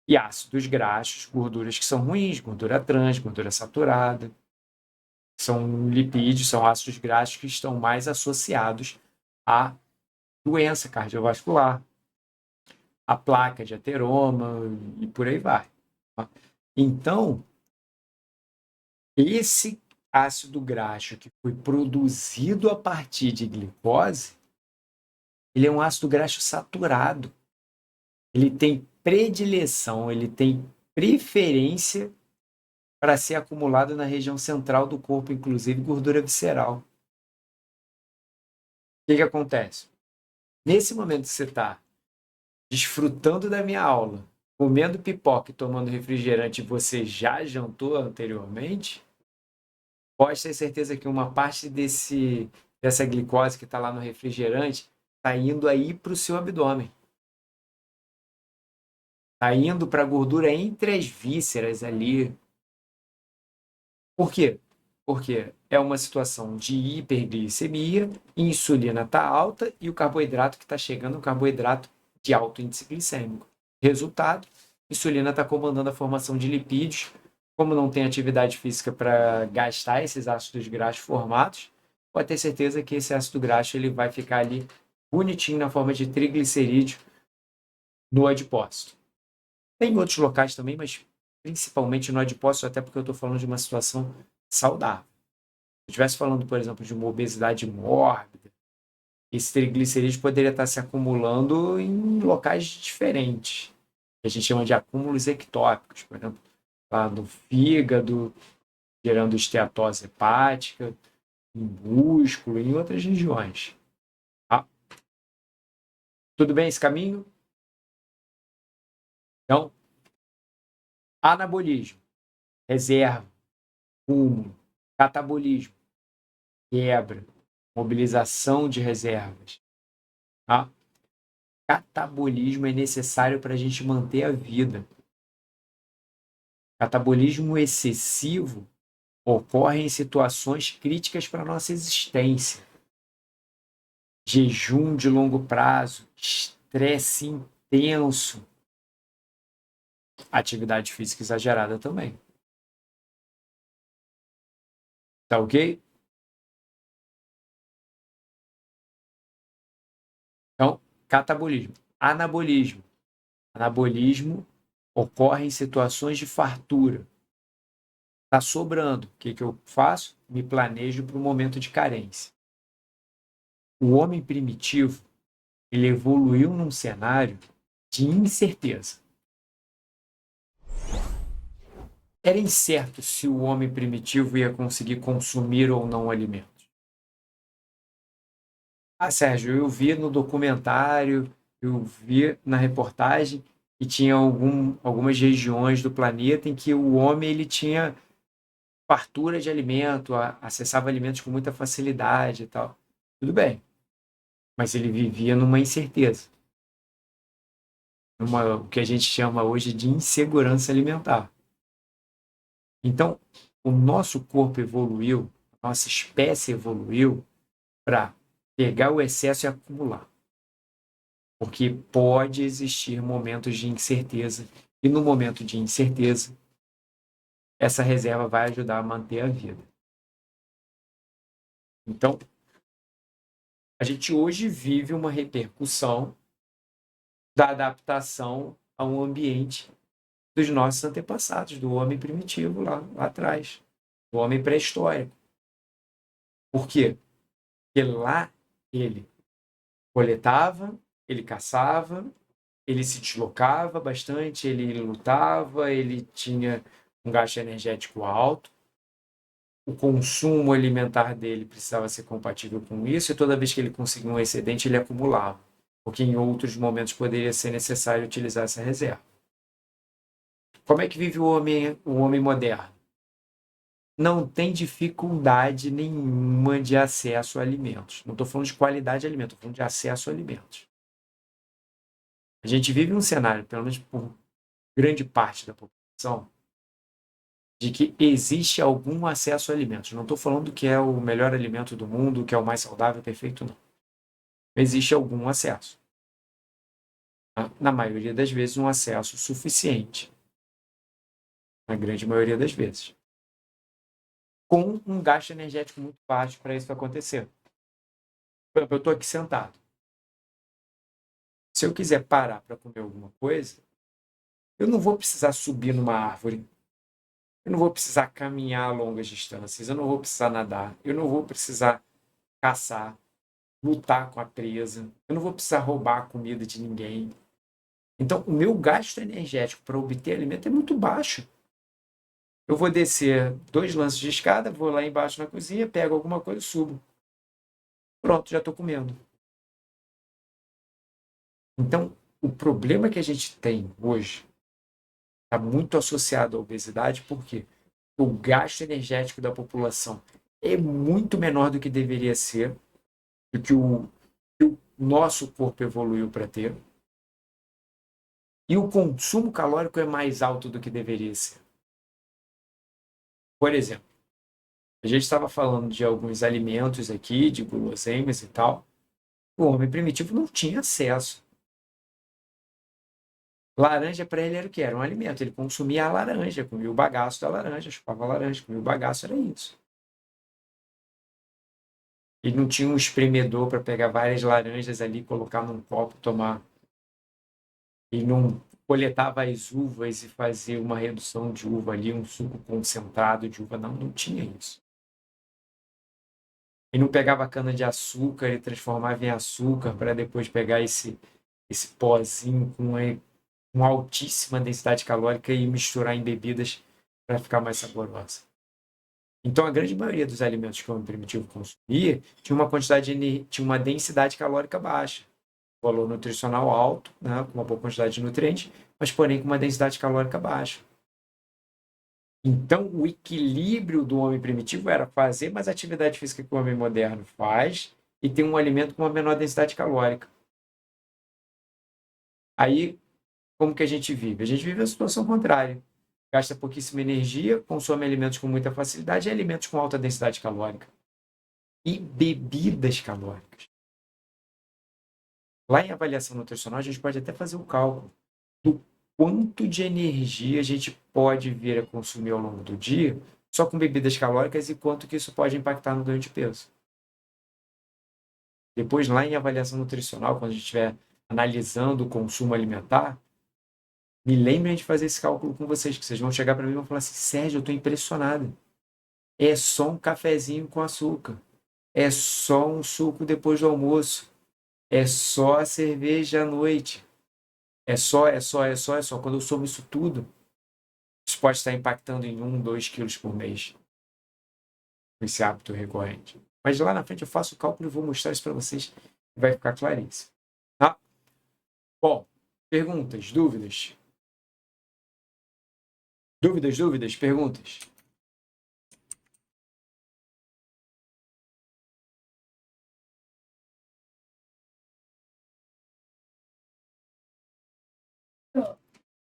E ácidos graxos, gorduras que são ruins, gordura trans, gordura saturada. São lipídios, são ácidos graxos que estão mais associados à doença cardiovascular, à placa de ateroma e por aí vai. Então, esse ácido graxo que foi produzido a partir de glicose, ele é um ácido graxo saturado. Ele tem predileção, ele tem preferência para ser acumulado na região central do corpo, inclusive gordura visceral. O que acontece? Nesse momento que você está desfrutando da minha aula, comendo pipoca e tomando refrigerante, e você já jantou anteriormente, pode ter certeza que uma parte dessa glicose que está lá no refrigerante está indo aí para o seu abdômen. Está indo para a gordura entre as vísceras ali. Por quê? Porque é uma situação de hiperglicemia, insulina está alta e o carboidrato que está chegando é um carboidrato de alto índice glicêmico. Resultado, insulina está comandando a formação de lipídios. Como não tem atividade física para gastar esses ácidos graxos formados, pode ter certeza que esse ácido graxo ele vai ficar ali bonitinho na forma de triglicerídeo no adipócito. Tem outros locais também, mas principalmente no adipócito, até porque eu estou falando de uma situação saudável. Se eu estivesse falando, por exemplo, de uma obesidade mórbida, esse triglicerídeo poderia estar se acumulando em locais diferentes, que a gente chama de acúmulos ectópicos, por exemplo, lá no fígado, gerando esteatose hepática, em músculo, em outras regiões. Tá? Tudo bem esse caminho? Então, anabolismo, reserva, cúmulo, catabolismo, quebra, mobilização de reservas. Tá? Catabolismo é necessário para a gente manter a vida. Catabolismo excessivo ocorre em situações críticas para a nossa existência. Jejum de longo prazo, estresse intenso, atividade física exagerada também. Tá ok? Então, catabolismo. Anabolismo. Anabolismo ocorre em situações de fartura. Está sobrando. O que eu faço? Me planejo para o momento de carência. O homem primitivo, ele evoluiu num cenário de incerteza. Era incerto se o homem primitivo ia conseguir consumir ou não alimentos. Sérgio, eu vi no documentário, eu vi na reportagem que tinha algumas regiões do planeta em que o homem ele tinha fartura de alimento, acessava alimentos com muita facilidade e tal. Tudo bem, mas ele vivia numa incerteza, o que a gente chama hoje de insegurança alimentar. Então, o nosso corpo evoluiu, a nossa espécie evoluiu para pegar o excesso e acumular. Porque pode existir momentos de incerteza, e no momento de incerteza, essa reserva vai ajudar a manter a vida. Então, A gente hoje vive uma repercussão da adaptação a um ambiente dos nossos antepassados, do homem primitivo lá atrás, do homem pré-histórico. Por quê? Porque lá ele coletava, ele caçava, ele se deslocava bastante, ele lutava, ele tinha um gasto energético alto, o consumo alimentar dele precisava ser compatível com isso, e toda vez que ele conseguia um excedente, ele acumulava, porque em outros momentos poderia ser necessário utilizar essa reserva. Como é que vive o homem moderno? Não tem dificuldade nenhuma de acesso a alimentos. Não estou falando de qualidade de alimento, estou falando de acesso a alimentos. A gente vive um cenário, pelo menos por grande parte da população, de que existe algum acesso a alimentos. Não estou falando que é o melhor alimento do mundo, que é o mais saudável, perfeito, não. Existe algum acesso. Na maioria das vezes, um acesso suficiente. Na grande maioria das vezes. Com um gasto energético muito baixo para isso acontecer. Por exemplo, eu estou aqui sentado. Se eu quiser parar para comer alguma coisa, eu não vou precisar subir numa árvore. Eu não vou precisar caminhar longas distâncias. Eu não vou precisar nadar. Eu não vou precisar caçar, lutar com a presa. Eu não vou precisar roubar a comida de ninguém. Então, o meu gasto energético para obter alimento é muito baixo. Eu vou descer 2 lances de escada, vou lá embaixo na cozinha, pego alguma coisa e subo. Pronto, já estou comendo. Então, o problema que a gente tem hoje está muito associado à obesidade, porque o gasto energético da população é muito menor do que deveria ser, do que o nosso corpo evoluiu para ter, e o consumo calórico é mais alto do que deveria ser. Por exemplo, a gente estava falando de alguns alimentos aqui, de guloseimas e tal. O homem primitivo não tinha acesso. Laranja para ele era o que? Era um alimento. Ele consumia a laranja, comia o bagaço da laranja, chupava a laranja, comia o bagaço, era isso. Ele não tinha um espremedor para pegar várias laranjas ali, colocar num copo e tomar. Ele não coletava as uvas e fazer uma redução de uva ali, um suco concentrado de uva. Não, não tinha isso. Ele não pegava cana de açúcar e transformava em açúcar para depois pegar esse pozinho com altíssima densidade calórica e misturar em bebidas para ficar mais saborosa. Então, a grande maioria dos alimentos que o homem primitivo consumia tinha uma densidade calórica baixa, valor nutricional alto, né, com uma boa quantidade de nutrientes, mas porém com uma densidade calórica baixa. Então, o equilíbrio do homem primitivo era fazer mais atividade física que o homem moderno faz e ter um alimento com uma menor densidade calórica. Aí, como que a gente vive? A gente vive a situação contrária. Gasta pouquíssima energia, consome alimentos com muita facilidade e alimentos com alta densidade calórica. E bebidas calóricas. Lá em avaliação nutricional, a gente pode até fazer o cálculo do quanto de energia a gente pode vir a consumir ao longo do dia só com bebidas calóricas e quanto que isso pode impactar no ganho de peso. Depois, lá em avaliação nutricional, quando a gente estiver analisando o consumo alimentar, me lembrem de fazer esse cálculo com vocês, que vocês vão chegar para mim e vão falar assim: Sérgio, eu estou impressionado. É só um cafezinho com açúcar. É só um suco depois do almoço. É só a cerveja à noite. É só. Quando eu somo isso tudo, isso pode estar impactando em 1, 2 quilos por mês. Esse hábito recorrente. Mas lá na frente eu faço o cálculo e vou mostrar isso para vocês e vai ficar claríssimo. Tá? Bom, perguntas, dúvidas? Dúvidas, perguntas?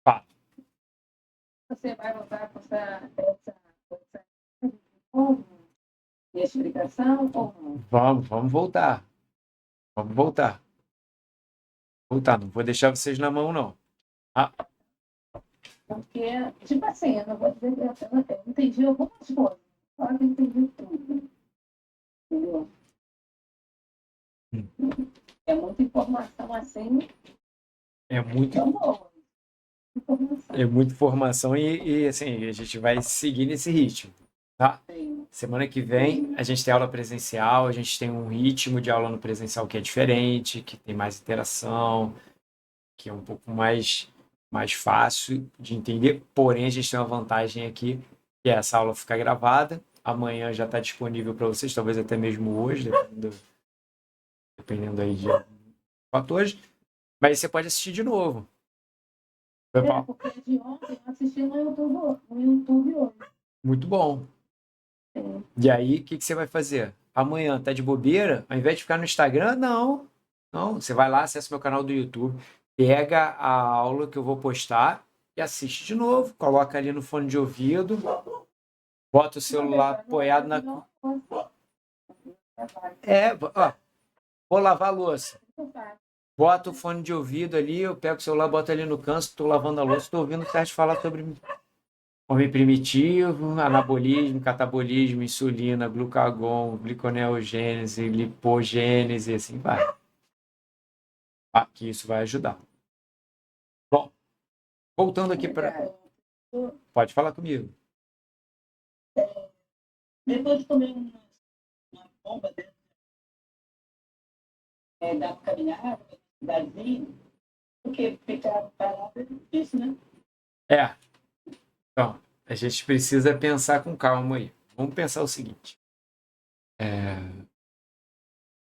Fala. Você vai voltar com essa explicação ou não? Vamos voltar. Vamos voltar. Não vou deixar vocês na mão, não. Porque, tipo assim, eu não vou dizer que eu entendi algumas coisas, só que eu entendi tudo. Entendeu? É muita informação assim, É muito, tão boa. Informação. é muita informação e assim, a gente vai seguir nesse ritmo, tá? Sim. Semana que vem a gente tem aula presencial, a gente tem um ritmo de aula no presencial que é diferente, que tem mais interação, que é um pouco mais fácil de entender, porém a gente tem uma vantagem aqui, que é essa aula ficar gravada, amanhã já está disponível para vocês, talvez até mesmo hoje, dependendo aí de fatores, mas você pode assistir de novo. Foi É, porque de ontem eu assisti no YouTube hoje. muito bom. Sim. E aí, o que você vai fazer? Amanhã tá de bobeira? Ao invés de ficar no Instagram, não. Não, você vai lá, acessa meu canal do YouTube, pega a aula que eu vou postar e assiste de novo. Coloca ali no fone de ouvido, bota o celular apoiado na. É, ó, vou lavar a louça. Bota o fone de ouvido ali, eu pego o celular, boto ali no canto, estou lavando a louça, estou ouvindo o Sérgio falar sobre homem primitivo, anabolismo, catabolismo, insulina, glucagon, gliconeogênese, lipogênese, assim vai. Que isso vai ajudar. Bom, voltando aqui para. Pode falar comigo. Depois de comer uma bomba dessa, dar uma caminhada, cidadezinha, porque ficar parado é difícil, né? É, então, a gente precisa pensar com calma aí. Vamos pensar o seguinte.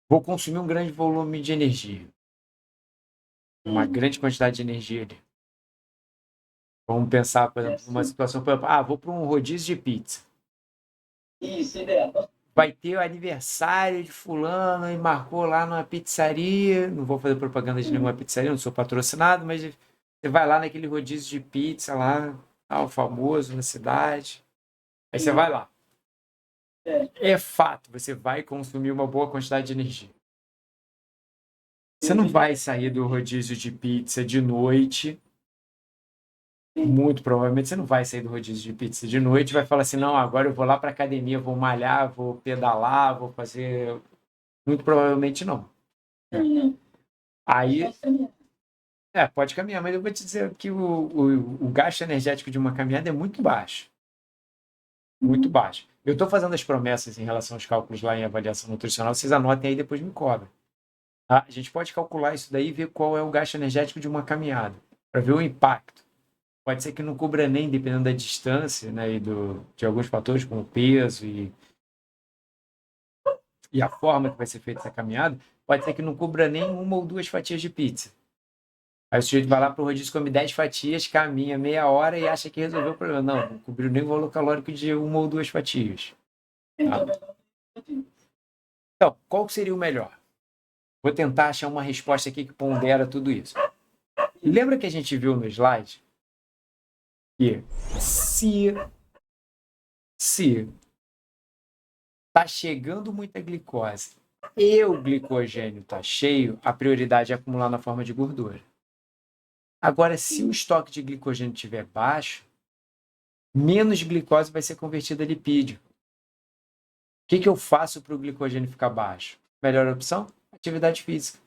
Vou consumir um grande volume de energia. Uma grande quantidade de energia ali. Vamos pensar, por exemplo, uma situação, por exemplo, vou para um rodízio de pizza. Isso, ideal. Vai ter o aniversário de fulano e marcou lá numa pizzaria. Não vou fazer propaganda de nenhuma pizzaria, não sou patrocinado, mas você vai lá naquele rodízio de pizza lá, o famoso na cidade. Aí você vai lá. É fato, você vai consumir uma boa quantidade de energia. Você não vai sair do rodízio de pizza de noite. Muito provavelmente você não vai sair do rodízio de pizza de noite e vai falar assim, não, agora eu vou lá para academia, vou malhar, vou pedalar, vou fazer. Muito provavelmente não. Aí, pode caminhar, mas eu vou te dizer que o gasto energético de uma caminhada é muito baixo. Muito baixo. Eu estou fazendo as promessas em relação aos cálculos lá em avaliação nutricional, vocês anotem aí e depois me cobrem. Tá? A gente pode calcular isso daí e ver qual é o gasto energético de uma caminhada, para ver o impacto. Pode ser que não cubra nem, dependendo da distância, né, e de alguns fatores, como o peso e a forma que vai ser feita essa caminhada, pode ser que não cubra nem uma ou duas fatias de pizza. Aí o sujeito vai lá para o rodízio, come 10 fatias, caminha meia hora e acha que resolveu o problema. Não cobriu nem o valor calórico de uma ou duas fatias. Tá? Então, qual seria o melhor? Vou tentar achar uma resposta aqui que pondera tudo isso. Lembra que a gente viu no slide que se está chegando muita glicose e o glicogênio está cheio, a prioridade é acumular na forma de gordura. Agora, se o estoque de glicogênio estiver baixo, menos glicose vai ser convertida a lipídio. O que eu faço para o glicogênio ficar baixo? Melhor opção? Atividade física.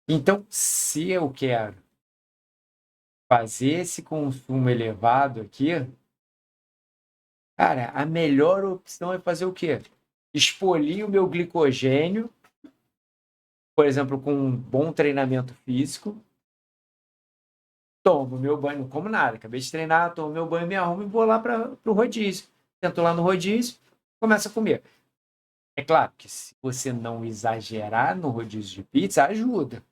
Então, se eu quero fazer esse consumo elevado aqui, cara, a melhor opção é fazer o quê? Expolir o meu glicogênio, por exemplo, com um bom treinamento físico, tomo meu banho, não como nada, acabei de treinar, tomo meu banho, me arrumo e vou lá para o rodízio. Sento lá no rodízio, começo a comer. É claro que se você não exagerar no rodízio de pizza, ajuda.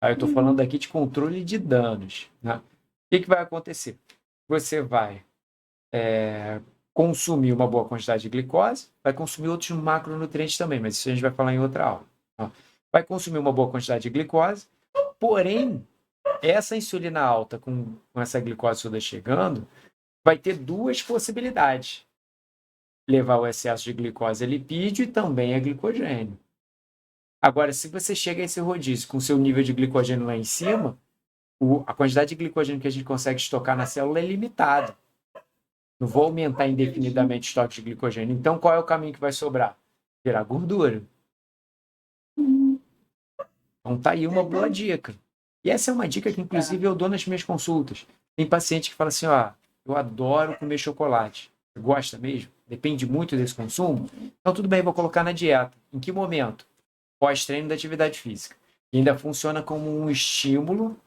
Aí eu estou falando aqui de controle de danos. Né? O que vai acontecer? Você vai consumir uma boa quantidade de glicose, vai consumir outros macronutrientes também, mas isso a gente vai falar em outra aula. Tá? Vai consumir uma boa quantidade de glicose, porém, essa insulina alta com essa glicose toda chegando, vai ter duas possibilidades. Levar o excesso de glicose a lipídio e também a glicogênio. Agora, se você chega a esse rodízio com seu nível de glicogênio lá em cima, a quantidade de glicogênio que a gente consegue estocar na célula é limitada. Não vou aumentar indefinidamente o estoque de glicogênio. Então, qual é o caminho que vai sobrar? Virar gordura. Então tá aí uma boa dica. E essa é uma dica que, inclusive, eu dou nas minhas consultas. Tem paciente que fala assim, ó, eu adoro comer chocolate. Você gosta mesmo? Depende muito desse consumo? Então tudo bem, vou colocar na dieta. Em que momento? Pós-treino da atividade física. E ainda funciona como um estímulo,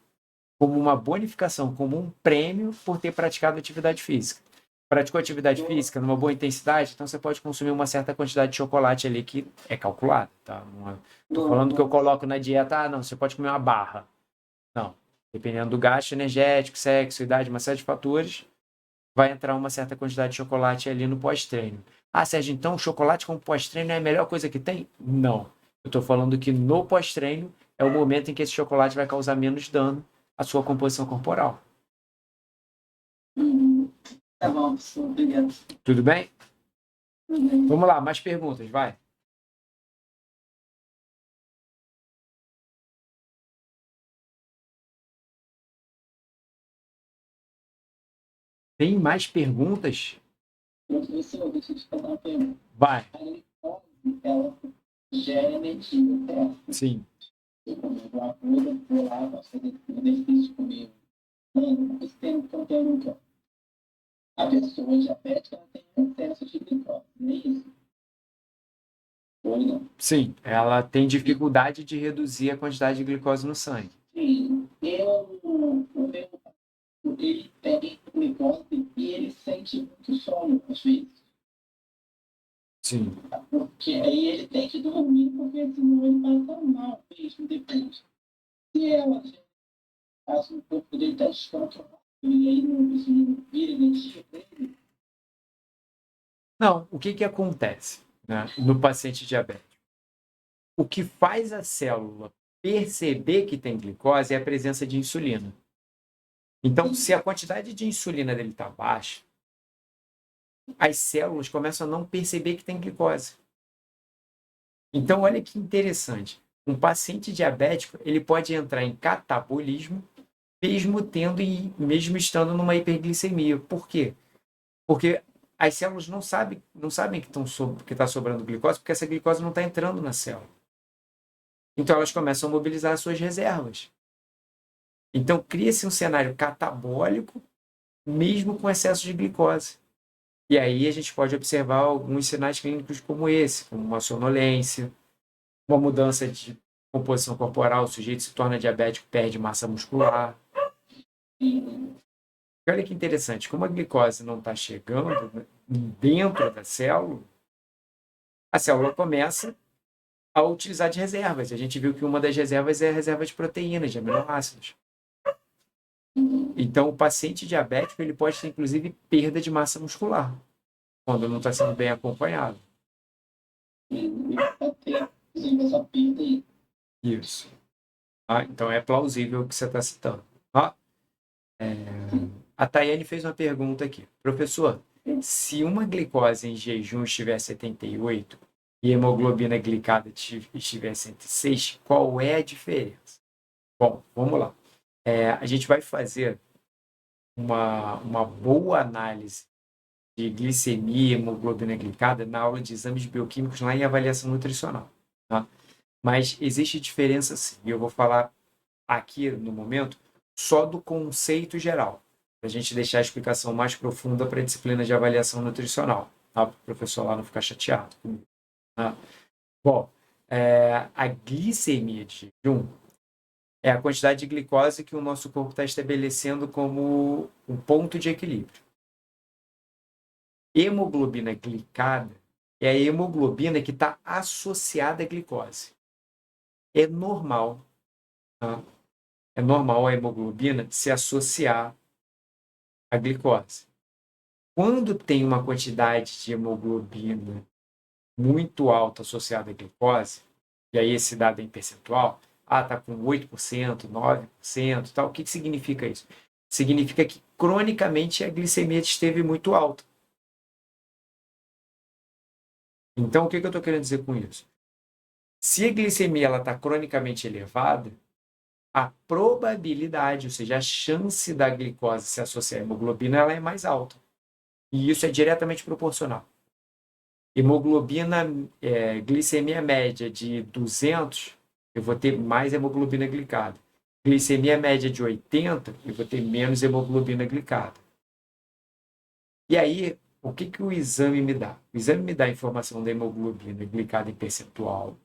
como uma bonificação, como um prêmio por ter praticado atividade física. Praticou atividade física numa boa intensidade, então você pode consumir uma certa quantidade de chocolate ali que é calculada, tá? Não estou falando que eu coloco na dieta, não, você pode comer uma barra. Não. Dependendo do gasto energético, sexo, idade, uma série de fatores, vai entrar uma certa quantidade de chocolate ali no pós-treino. Ah, Sérgio, então o chocolate como pós-treino é a melhor coisa que tem? Não. Eu estou falando que no pós-treino é o momento em que esse chocolate vai causar menos dano à sua composição corporal. Tá bom, professor. Obrigado. Tudo bem? Vamos lá, mais perguntas, vai. Tem mais perguntas? Professor, deixa eu te fazer uma pergunta. Vai. A glicose, ela gera energia, certo? Sim. Eu comer uma coisa, vou lá, posso fazer tudo, difícil de comer. Mano, esse tempo que eu pergunto, a pessoa diabética ela tem excesso de glicose, não é isso? Ou não? Sim, ela tem dificuldade de reduzir a quantidade de glicose no sangue. Sim, o meu ele tem glicose e ele sente muito sono, às vezes. Sim. Porque aí ele tem que dormir, porque senão ele passa mal mesmo depois. Se ela faz o corpo dele está descontrolado, e aí não precisa vir energia para ele. Não, o que que acontece, né, no paciente diabético? O que faz a célula perceber que tem glicose é a presença de insulina. Então, se a quantidade de insulina dele está baixa, as células começam a não perceber que tem glicose. Então, olha que interessante. Um paciente diabético, ele pode entrar em catabolismo, mesmo tendo e mesmo estando numa hiperglicemia. Por quê? Porque as células não sabem que está sobrando glicose, porque essa glicose não está entrando na célula. Então, elas começam a mobilizar as suas reservas. Então, cria-se um cenário catabólico, mesmo com excesso de glicose. E aí a gente pode observar alguns sinais clínicos como esse, como uma sonolência, uma mudança de composição corporal, o sujeito se torna diabético, perde massa muscular. E olha que interessante, como a glicose não está chegando dentro da célula, a célula começa a utilizar de reservas. A gente viu que uma das reservas é a reserva de proteínas, de aminoácidos. Então, o paciente diabético ele pode ter, inclusive, perda de massa muscular, quando não está sendo bem acompanhado. Essa perda aí. Isso. Ah, então, é plausível o que você está citando. Ah, a Tayane fez uma pergunta aqui. Professor, se uma glicose em jejum estiver 78 e hemoglobina glicada estiver 106, qual é a diferença? Bom, vamos lá. A gente vai fazer uma boa análise de glicemia e hemoglobina glicada na aula de exames bioquímicos lá em avaliação nutricional. Tá? Mas existe diferença sim. E eu vou falar aqui, no momento, só do conceito geral, para a gente deixar a explicação mais profunda para a disciplina de avaliação nutricional, tá? Para o professor lá não ficar chateado comigo. Tá? Bom, a glicemia de jejum é a quantidade de glicose que o nosso corpo está estabelecendo como um ponto de equilíbrio. Hemoglobina glicada é a hemoglobina que está associada à glicose. É normal, tá? É normal a hemoglobina se associar à glicose. Quando tem uma quantidade de hemoglobina muito alta associada à glicose, e aí esse dado é em percentual, está com 8%, 9%, tal. O que significa isso? Significa que cronicamente a glicemia esteve muito alta. Então, o que eu estou querendo dizer com isso? Se a glicemia está cronicamente elevada, a probabilidade, ou seja, a chance da glicose se associar à hemoglobina, ela é mais alta. E isso é diretamente proporcional. Hemoglobina, glicemia média de 200, eu vou ter mais hemoglobina glicada. Glicemia média de 80, eu vou ter menos hemoglobina glicada. E aí, o que o exame me dá? O exame me dá a informação da hemoglobina glicada em percentual,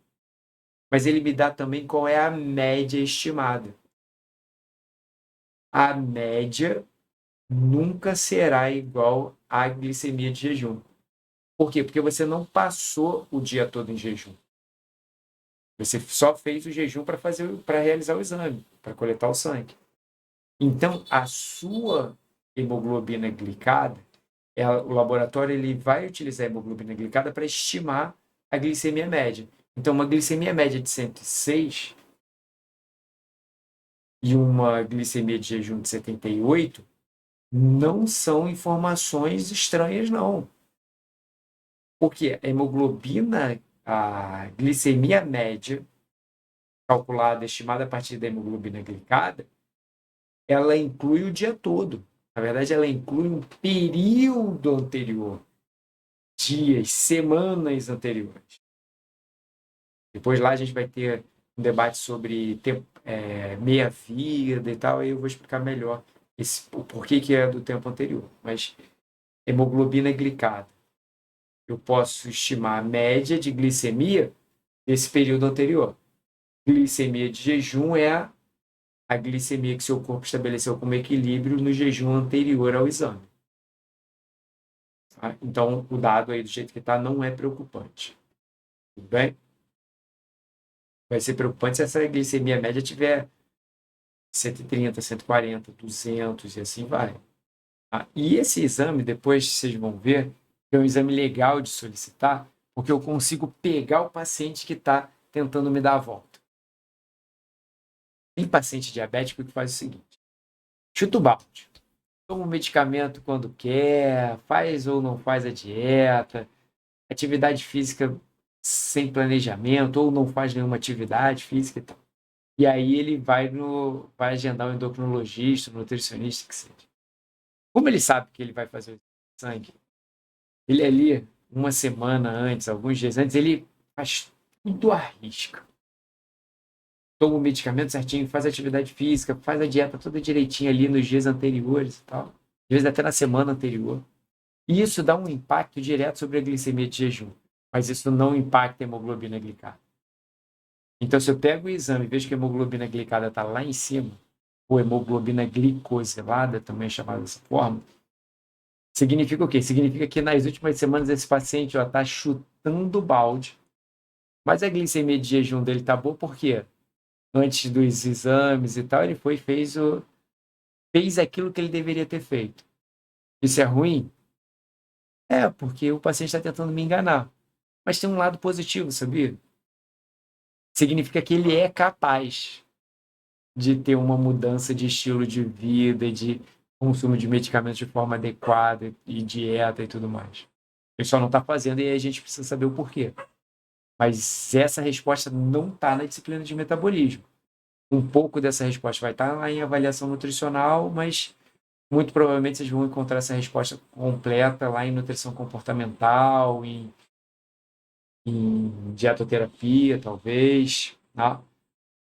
mas ele me dá também qual é a média estimada. A média nunca será igual à glicemia de jejum. Por quê? Porque você não passou o dia todo em jejum. Você só fez o jejum para realizar o exame, para coletar o sangue. Então, a sua hemoglobina glicada, o laboratório ele vai utilizar a hemoglobina glicada para estimar a glicemia média. Então, uma glicemia média de 106 e uma glicemia de jejum de 78 não são informações estranhas, não. Porque a hemoglobina, a glicemia média, calculada, estimada a partir da hemoglobina glicada, ela inclui o dia todo. Na verdade, ela inclui um período anterior, dias, semanas anteriores. Depois lá a gente vai ter um debate sobre meia-vida e tal, aí eu vou explicar melhor o porquê que é do tempo anterior. Mas hemoglobina glicada, eu posso estimar a média de glicemia desse período anterior. Glicemia de jejum é a glicemia que seu corpo estabeleceu como equilíbrio no jejum anterior ao exame. Tá? Então, o dado aí do jeito que está não é preocupante. Tudo bem? Vai ser preocupante se essa glicemia média tiver 130, 140, 200 e assim vai. Tá? E esse exame, depois vocês vão ver, é um exame legal de solicitar, porque eu consigo pegar o paciente que está tentando me dar a volta. Tem paciente diabético que faz o seguinte: chuta o balde. Toma o medicamento quando quer, faz ou não faz a dieta, atividade física sem planejamento, ou não faz nenhuma atividade física e tal. E aí ele vai agendar um endocrinologista, um nutricionista, que seja. Como ele sabe que ele vai fazer o sangue, ele ali, uma semana antes, alguns dias antes, ele faz tudo à risca. Toma o medicamento certinho, faz atividade física, faz a dieta toda direitinho ali nos dias anteriores e tal. Às vezes até na semana anterior. E isso dá um impacto direto sobre a glicemia de jejum, mas isso não impacta a hemoglobina glicada. Então, se eu pego o exame e vejo que a hemoglobina glicada está lá em cima, ou hemoglobina glicosilada, também é chamada dessa forma, significa o quê? Significa que nas últimas semanas esse paciente está chutando balde, mas a glicemia de jejum dele está boa porque antes dos exames e tal, ele foi e fez aquilo que ele deveria ter feito. Isso é ruim? É, porque o paciente está tentando me enganar. Mas tem um lado positivo, sabia? Significa que ele é capaz de ter uma mudança de estilo de vida, de consumo de medicamentos de forma adequada e dieta e tudo mais. Ele só não está fazendo e aí a gente precisa saber o porquê. Mas essa resposta não está na disciplina de metabolismo. Um pouco dessa resposta vai estar lá em avaliação nutricional, mas muito provavelmente vocês vão encontrar essa resposta completa lá em nutrição comportamental, em dietoterapia, talvez. Tá?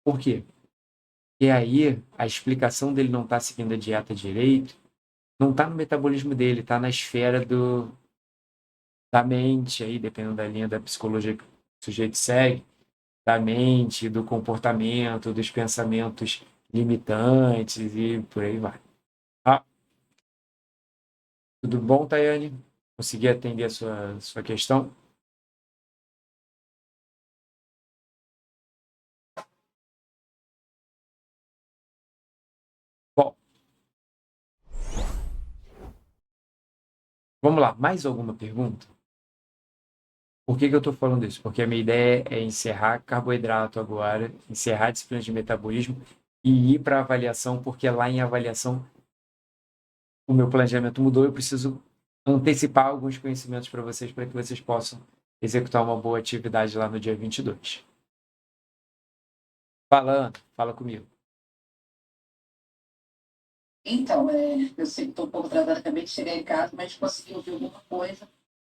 Por quê? E aí, a explicação dele não estar seguindo a dieta direito não está no metabolismo dele, está na esfera da mente, aí, dependendo da linha da psicologia que o sujeito segue, da mente, do comportamento, dos pensamentos limitantes e por aí vai. Tá? Tudo bom, Tayane? Consegui atender a sua questão? Bom, vamos lá. Mais alguma pergunta? Por que eu estou falando isso? Porque a minha ideia é encerrar carboidrato agora, encerrar a disciplina de metabolismo e ir para a avaliação, porque lá em avaliação o meu planejamento mudou, eu preciso antecipar alguns conhecimentos para vocês, para que vocês possam executar uma boa atividade lá no dia 22. Fala comigo. Então, eu sei que estou um pouco atrasada, acabei de chegar em casa, mas consegui ouvir alguma coisa.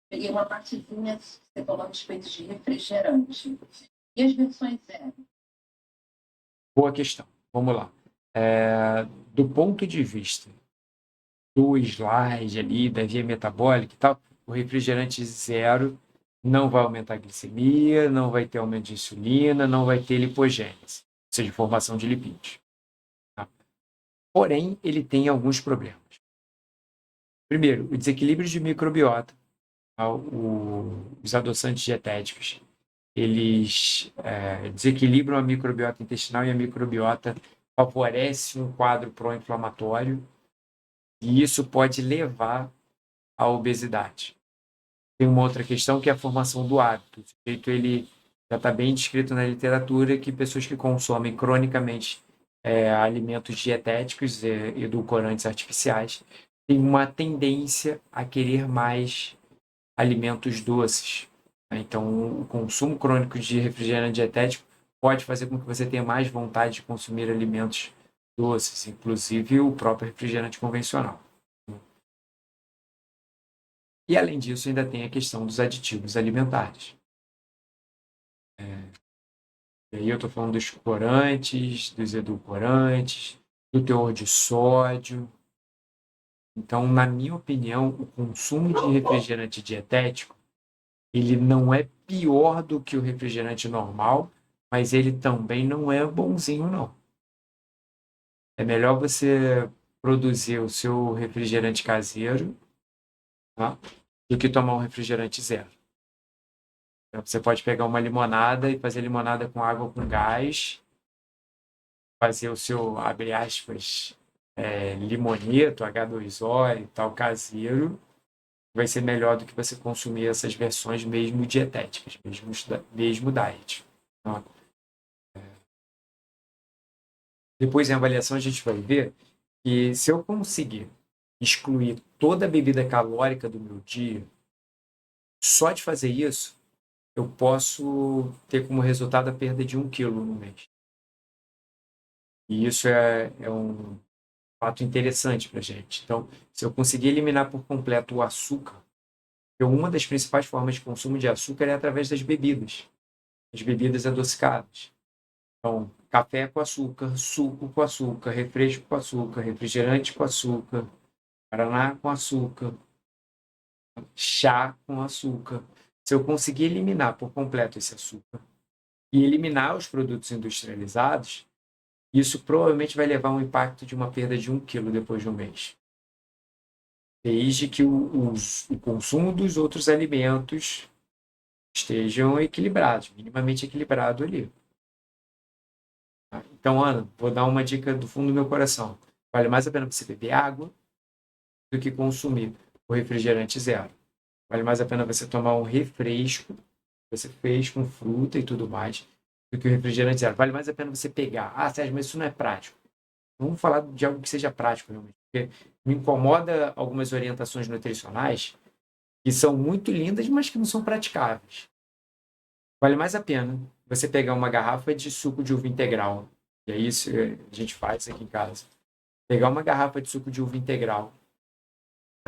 Peguei uma partezinha que você falou a respeito de refrigerante. E as versões zero? Boa questão. Vamos lá. Do ponto de vista do slide ali, da via metabólica e tal, o refrigerante zero não vai aumentar a glicemia, não vai ter aumento de insulina, não vai ter lipogênese, ou seja, formação de lipídios. Tá? Porém, ele tem alguns problemas. Primeiro, o desequilíbrio de microbiota. Tá? Os adoçantes dietéticos, eles desequilibram a microbiota intestinal e a microbiota favorece um quadro pró-inflamatório e isso pode levar à obesidade. Tem uma outra questão que é a formação do hábito. O sujeito, ele já está bem descrito na literatura que pessoas que consomem cronicamente alimentos dietéticos e edulcorantes artificiais têm uma tendência a querer mais alimentos doces. Então, o consumo crônico de refrigerante dietético pode fazer com que você tenha mais vontade de consumir alimentos doces, inclusive o próprio refrigerante convencional. E, além disso, ainda tem a questão dos aditivos alimentares. E aí eu estou falando dos corantes, dos edulcorantes, do teor de sódio. Então, na minha opinião, o consumo de refrigerante dietético ele não é pior do que o refrigerante normal, mas ele também não é bonzinho, não. É melhor você produzir o seu refrigerante caseiro, tá? Do que tomar um refrigerante zero. Então, você pode pegar uma limonada e fazer limonada com água com gás, fazer o seu, abre aspas, limoneto, H2O e tal, caseiro, vai ser melhor do que você consumir essas versões mesmo dietéticas, mesmo diet. Tá? Depois, em avaliação, a gente vai ver que se eu conseguir excluir toda a bebida calórica do meu dia, só de fazer isso, eu posso ter como resultado a perda de 1 quilo no mês. E isso é um fato interessante para a gente. Então, se eu conseguir eliminar por completo o açúcar, porque uma das principais formas de consumo de açúcar é através das bebidas, as bebidas adocicadas. Então, café com açúcar, suco com açúcar, refresco com açúcar, refrigerante com açúcar, guaraná com açúcar, chá com açúcar. Se eu conseguir eliminar por completo esse açúcar e eliminar os produtos industrializados, isso provavelmente vai levar a um impacto de uma perda de 1 quilo depois de um mês. Desde que o consumo dos outros alimentos estejam equilibrados, minimamente equilibrado ali. Então, Ana, vou dar uma dica do fundo do meu coração. Vale mais a pena você beber água do que consumir o refrigerante zero. Vale mais a pena você tomar um refresco que você fez com fruta e tudo mais do que o refrigerante zero. Vale mais a pena você pegar. Ah, Sérgio, mas isso não é prático. Vamos falar de algo que seja prático, realmente. Porque me incomoda algumas orientações nutricionais que são muito lindas, mas que não são praticáveis. Vale mais a pena você pegar uma garrafa de suco de uva integral. E é isso que a gente faz aqui em casa. Pegar uma garrafa de suco de uva integral.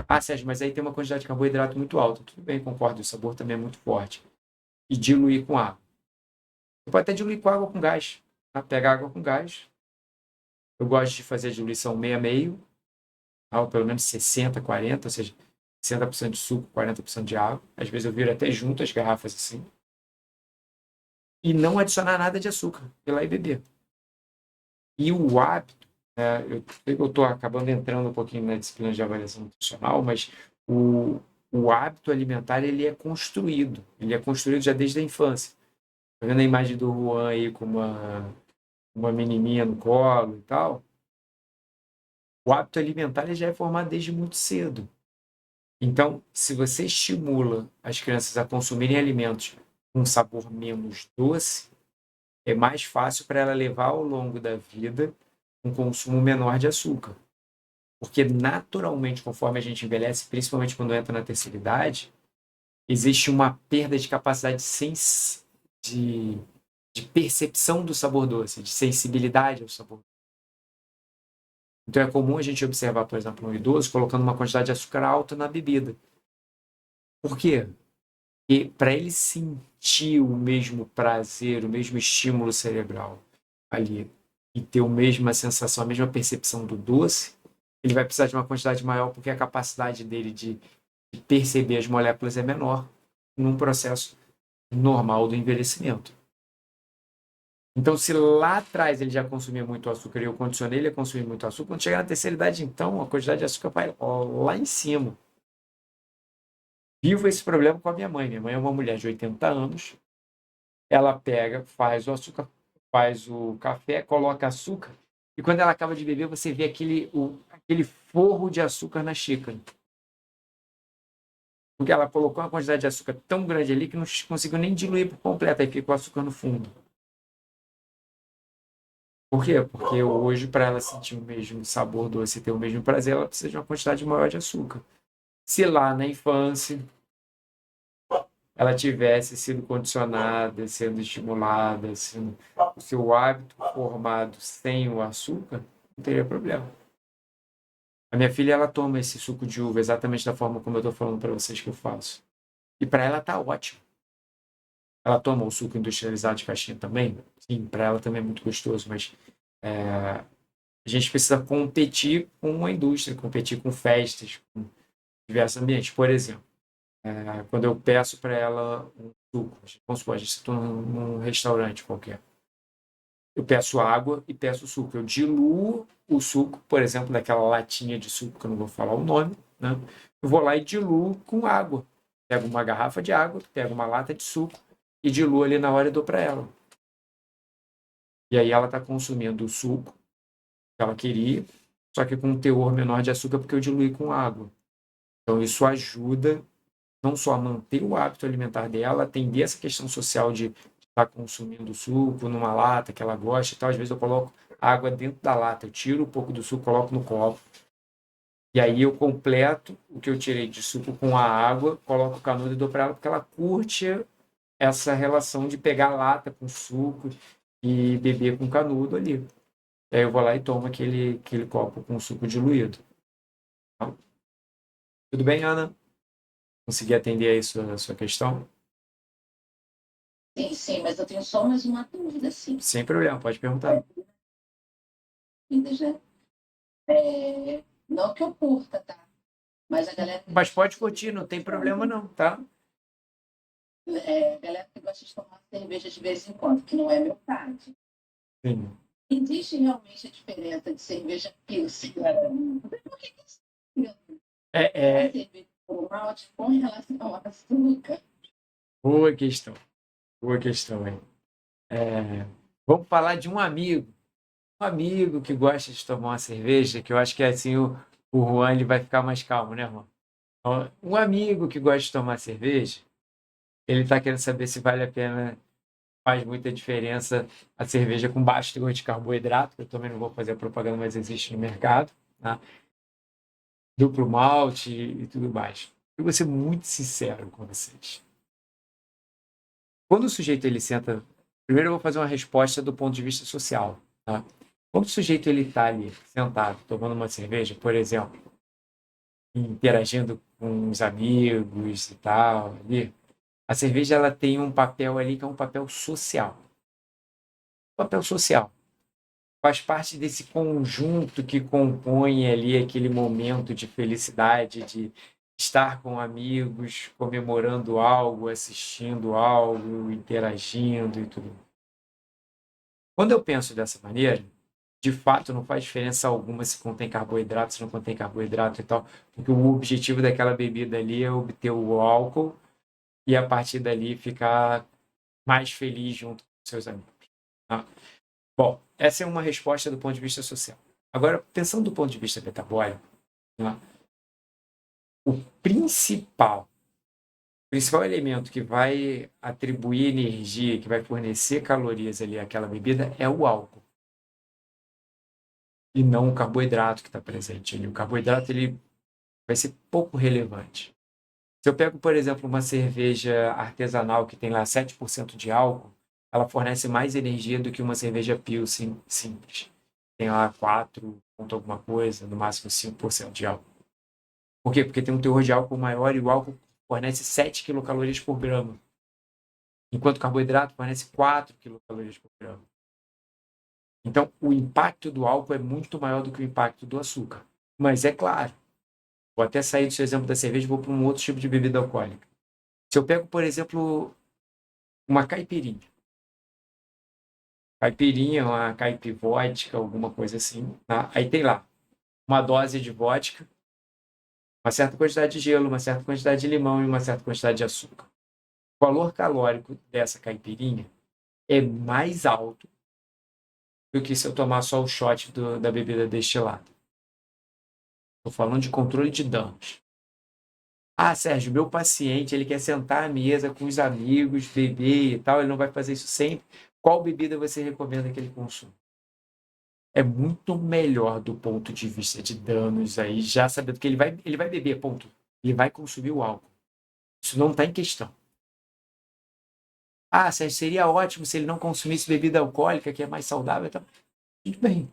Ah, Sérgio, mas aí tem uma quantidade de carboidrato muito alta. Tudo bem, concordo. O sabor também é muito forte. E diluir com água. Você pode até diluir com água com gás. Tá? Pega água com gás. Eu gosto de fazer a diluição meio a meio. Tá? Ou pelo menos 60-40, ou seja, 60% de suco, 40% de água. Às vezes eu viro até junto as garrafas assim. E não adicionar nada de açúcar. Ir lá e beber. E o hábito, eu estou acabando entrando um pouquinho na disciplina de avaliação nutricional, mas o hábito alimentar ele é construído já desde a infância. Tá vendo a imagem do Juan aí com uma menininha no colo e tal? O hábito alimentar ele já é formado desde muito cedo. Então, se você estimula as crianças a consumirem alimentos com sabor menos doce, é mais fácil para ela levar ao longo da vida um consumo menor de açúcar. Porque, naturalmente, conforme a gente envelhece, principalmente quando entra na terceira idade, existe uma perda de capacidade de percepção do sabor doce, de sensibilidade ao sabor. Então, é comum a gente observar, por exemplo, um idoso colocando uma quantidade de açúcar alta na bebida. Por quê? Porque para ele sentir o mesmo prazer, o mesmo estímulo cerebral ali e ter a mesma sensação, a mesma percepção do doce, ele vai precisar de uma quantidade maior porque a capacidade dele de perceber as moléculas é menor num processo normal do envelhecimento. Então, se lá atrás ele já consumia muito açúcar e eu condicionei ele a consumir muito açúcar, quando chegar na terceira idade, então, a quantidade de açúcar vai lá em cima. Vivo esse problema com a minha mãe. Minha mãe é uma mulher de 80 anos. Ela pega, faz o açúcar, faz o café, coloca açúcar, e quando ela acaba de beber, você vê aquele forro de açúcar na xícara. Porque ela colocou uma quantidade de açúcar tão grande ali que não conseguiu nem diluir por completo, aí ficou açúcar no fundo. Por quê? Porque hoje, para ela sentir o mesmo sabor doce e ter o mesmo prazer, ela precisa de uma quantidade maior de açúcar. Se lá na infância ela tivesse sido condicionada, sendo estimulada, sendo o seu hábito formado sem o açúcar, não teria problema. A minha filha, ela toma esse suco de uva exatamente da forma como eu estou falando para vocês que eu faço. E para ela tá ótimo. Ela toma o suco industrializado de caixinha também? Sim, para ela também é muito gostoso, mas a gente precisa competir com a indústria, competir com festas, com diversos ambientes. Por exemplo, quando eu peço para ela um suco, vamos supor, a gente está num restaurante qualquer, eu peço água e peço suco. Eu diluo o suco, por exemplo, daquela latinha de suco, que eu não vou falar o nome, né? Eu vou lá e diluo com água. Pego uma garrafa de água, pego uma lata de suco e diluo ali na hora e dou para ela. E aí ela está consumindo o suco que ela queria, só que com um teor menor de açúcar porque eu diluí com água. Então isso ajuda não só a manter o hábito alimentar dela, atender essa questão social de estar consumindo suco numa lata que ela gosta e tal. Às vezes eu coloco água dentro da lata, eu tiro um pouco do suco, coloco no copo. E aí eu completo o que eu tirei de suco com a água, coloco o canudo e dou para ela, porque ela curte essa relação de pegar a lata com suco e beber com canudo ali. E aí eu vou lá e tomo aquele copo com suco diluído. Tudo bem, Ana? Consegui atender aí sua questão? Sim, sim, mas eu tenho só mais uma dúvida, assim. Sem problema, pode perguntar. Ainda já, não que eu curta, tá? Mas a galera que Mas gosta pode de curtir, não tem cerveja, problema não, tá? a galera que gosta de tomar cerveja de vez em quando, que não é meu caso. Sim. Existe realmente a diferença de cerveja Pilsen, cara? Por que É, a cerveja por malte com relação ao açúcar? boa questão. Boa questão, hein? Vamos falar de um amigo. Um amigo que gosta de tomar uma cerveja, que eu acho que assim o Juan ele vai ficar mais calmo, né, Juan? Ó, um amigo que gosta de tomar cerveja, ele está querendo saber se vale a pena, faz muita diferença a cerveja com baixo teor de carboidrato, que eu também não vou fazer a propaganda, mas existe no mercado, tá? Duplo malte e tudo mais. Eu vou ser muito sincero com vocês. Quando o sujeito ele senta, primeiro eu vou fazer uma resposta do ponto de vista social, tá? Quando o sujeito ele está ali sentado tomando uma cerveja, por exemplo, interagindo com os amigos e tal, ali, a cerveja ela tem um papel ali que é um papel social. Papel social. Faz parte desse conjunto que compõe ali aquele momento de felicidade, de estar com amigos, comemorando algo, assistindo algo, interagindo e tudo. Quando eu penso dessa maneira, de fato não faz diferença alguma se contém carboidrato, se não contém carboidrato e tal, porque o objetivo daquela bebida ali é obter o álcool e a partir dali ficar mais feliz junto com seus amigos. Tá? Bom, essa é uma resposta do ponto de vista social. Agora, pensando do ponto de vista metabólico, tá? O principal elemento que vai atribuir energia, que vai fornecer calorias ali àquela bebida é o álcool e não o carboidrato que está presente ali. O carboidrato ele vai ser pouco relevante. Se eu pego, por exemplo, uma cerveja artesanal que tem lá 7% de álcool, ela fornece mais energia do que uma cerveja Pilsen simples. Tem lá 4 ponto alguma coisa, no máximo 5% de álcool. Por quê? Porque tem um teor de álcool maior e o álcool fornece 7 quilocalorias por grama, enquanto o carboidrato fornece 4 quilocalorias por grama. Então, o impacto do álcool é muito maior do que o impacto do açúcar. Mas é claro, vou até sair do seu exemplo da cerveja e vou para um outro tipo de bebida alcoólica. Se eu pego, por exemplo, uma caipirinha. Caipirinha, uma caipivótica, alguma coisa assim. Tá? Aí tem lá uma dose de vodka, uma certa quantidade de gelo, uma certa quantidade de limão e uma certa quantidade de açúcar. O valor calórico dessa caipirinha é mais alto do que se eu tomar só o shot da bebida destilada. Estou falando de controle de danos. Ah, Sérgio, meu paciente, ele quer sentar à mesa com os amigos, beber e tal, ele não vai fazer isso sempre. Qual bebida você recomenda que ele consuma? É muito melhor do ponto de vista de danos aí, já sabendo que ele vai beber, ponto. Ele vai consumir o álcool. Isso não está em questão. Ah, Sérgio, seria ótimo se ele não consumisse bebida alcoólica, que é mais saudável. Tá? Tudo bem.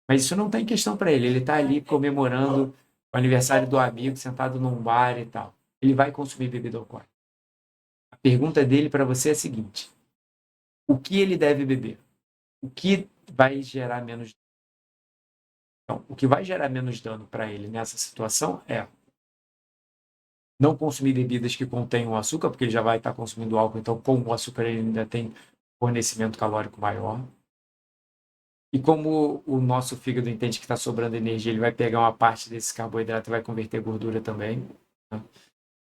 Mas isso não está em questão para ele. Ele está ali comemorando o aniversário do amigo, sentado num bar e tal. Ele vai consumir bebida alcoólica. A pergunta dele para você é a seguinte: o que ele deve beber? O que vai gerar menos dano? Então, o que vai gerar menos dano para ele nessa situação é não consumir bebidas que contenham açúcar, porque ele já vai estar consumindo álcool, então com o açúcar ele ainda tem fornecimento calórico maior. E como o nosso fígado entende que está sobrando energia, ele vai pegar uma parte desse carboidrato e vai converter gordura também. Né?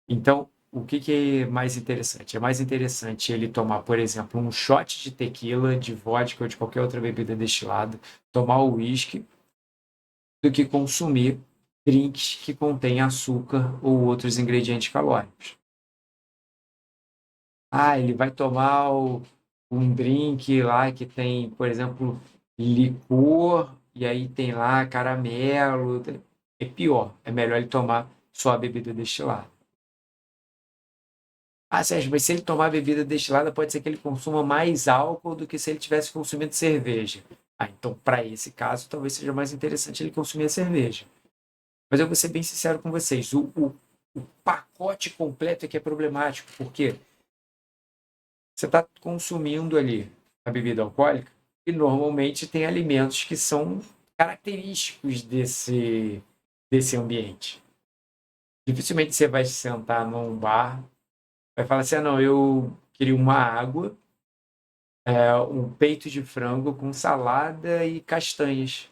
Então, o que é mais interessante? É mais interessante ele tomar, por exemplo, um shot de tequila, de vodka ou de qualquer outra bebida destilada, tomar o uísque, do que consumir drinks que contêm açúcar ou outros ingredientes calóricos. Ah, ele vai tomar um drink lá que tem, por exemplo, licor, e aí tem lá caramelo. É pior, é melhor ele tomar só a bebida destilada. Ah, Sérgio, mas se ele tomar bebida destilada, pode ser que ele consuma mais álcool do que se ele tivesse consumindo cerveja. Ah, então, para esse caso, talvez seja mais interessante ele consumir a cerveja. Mas eu vou ser bem sincero com vocês, o pacote completo é que é problemático, porque você está consumindo ali a bebida alcoólica e normalmente tem alimentos que são característicos desse ambiente. Dificilmente você vai se sentar num bar, vai falar assim, ah, não, eu queria uma água, um peito de frango com salada e castanhas.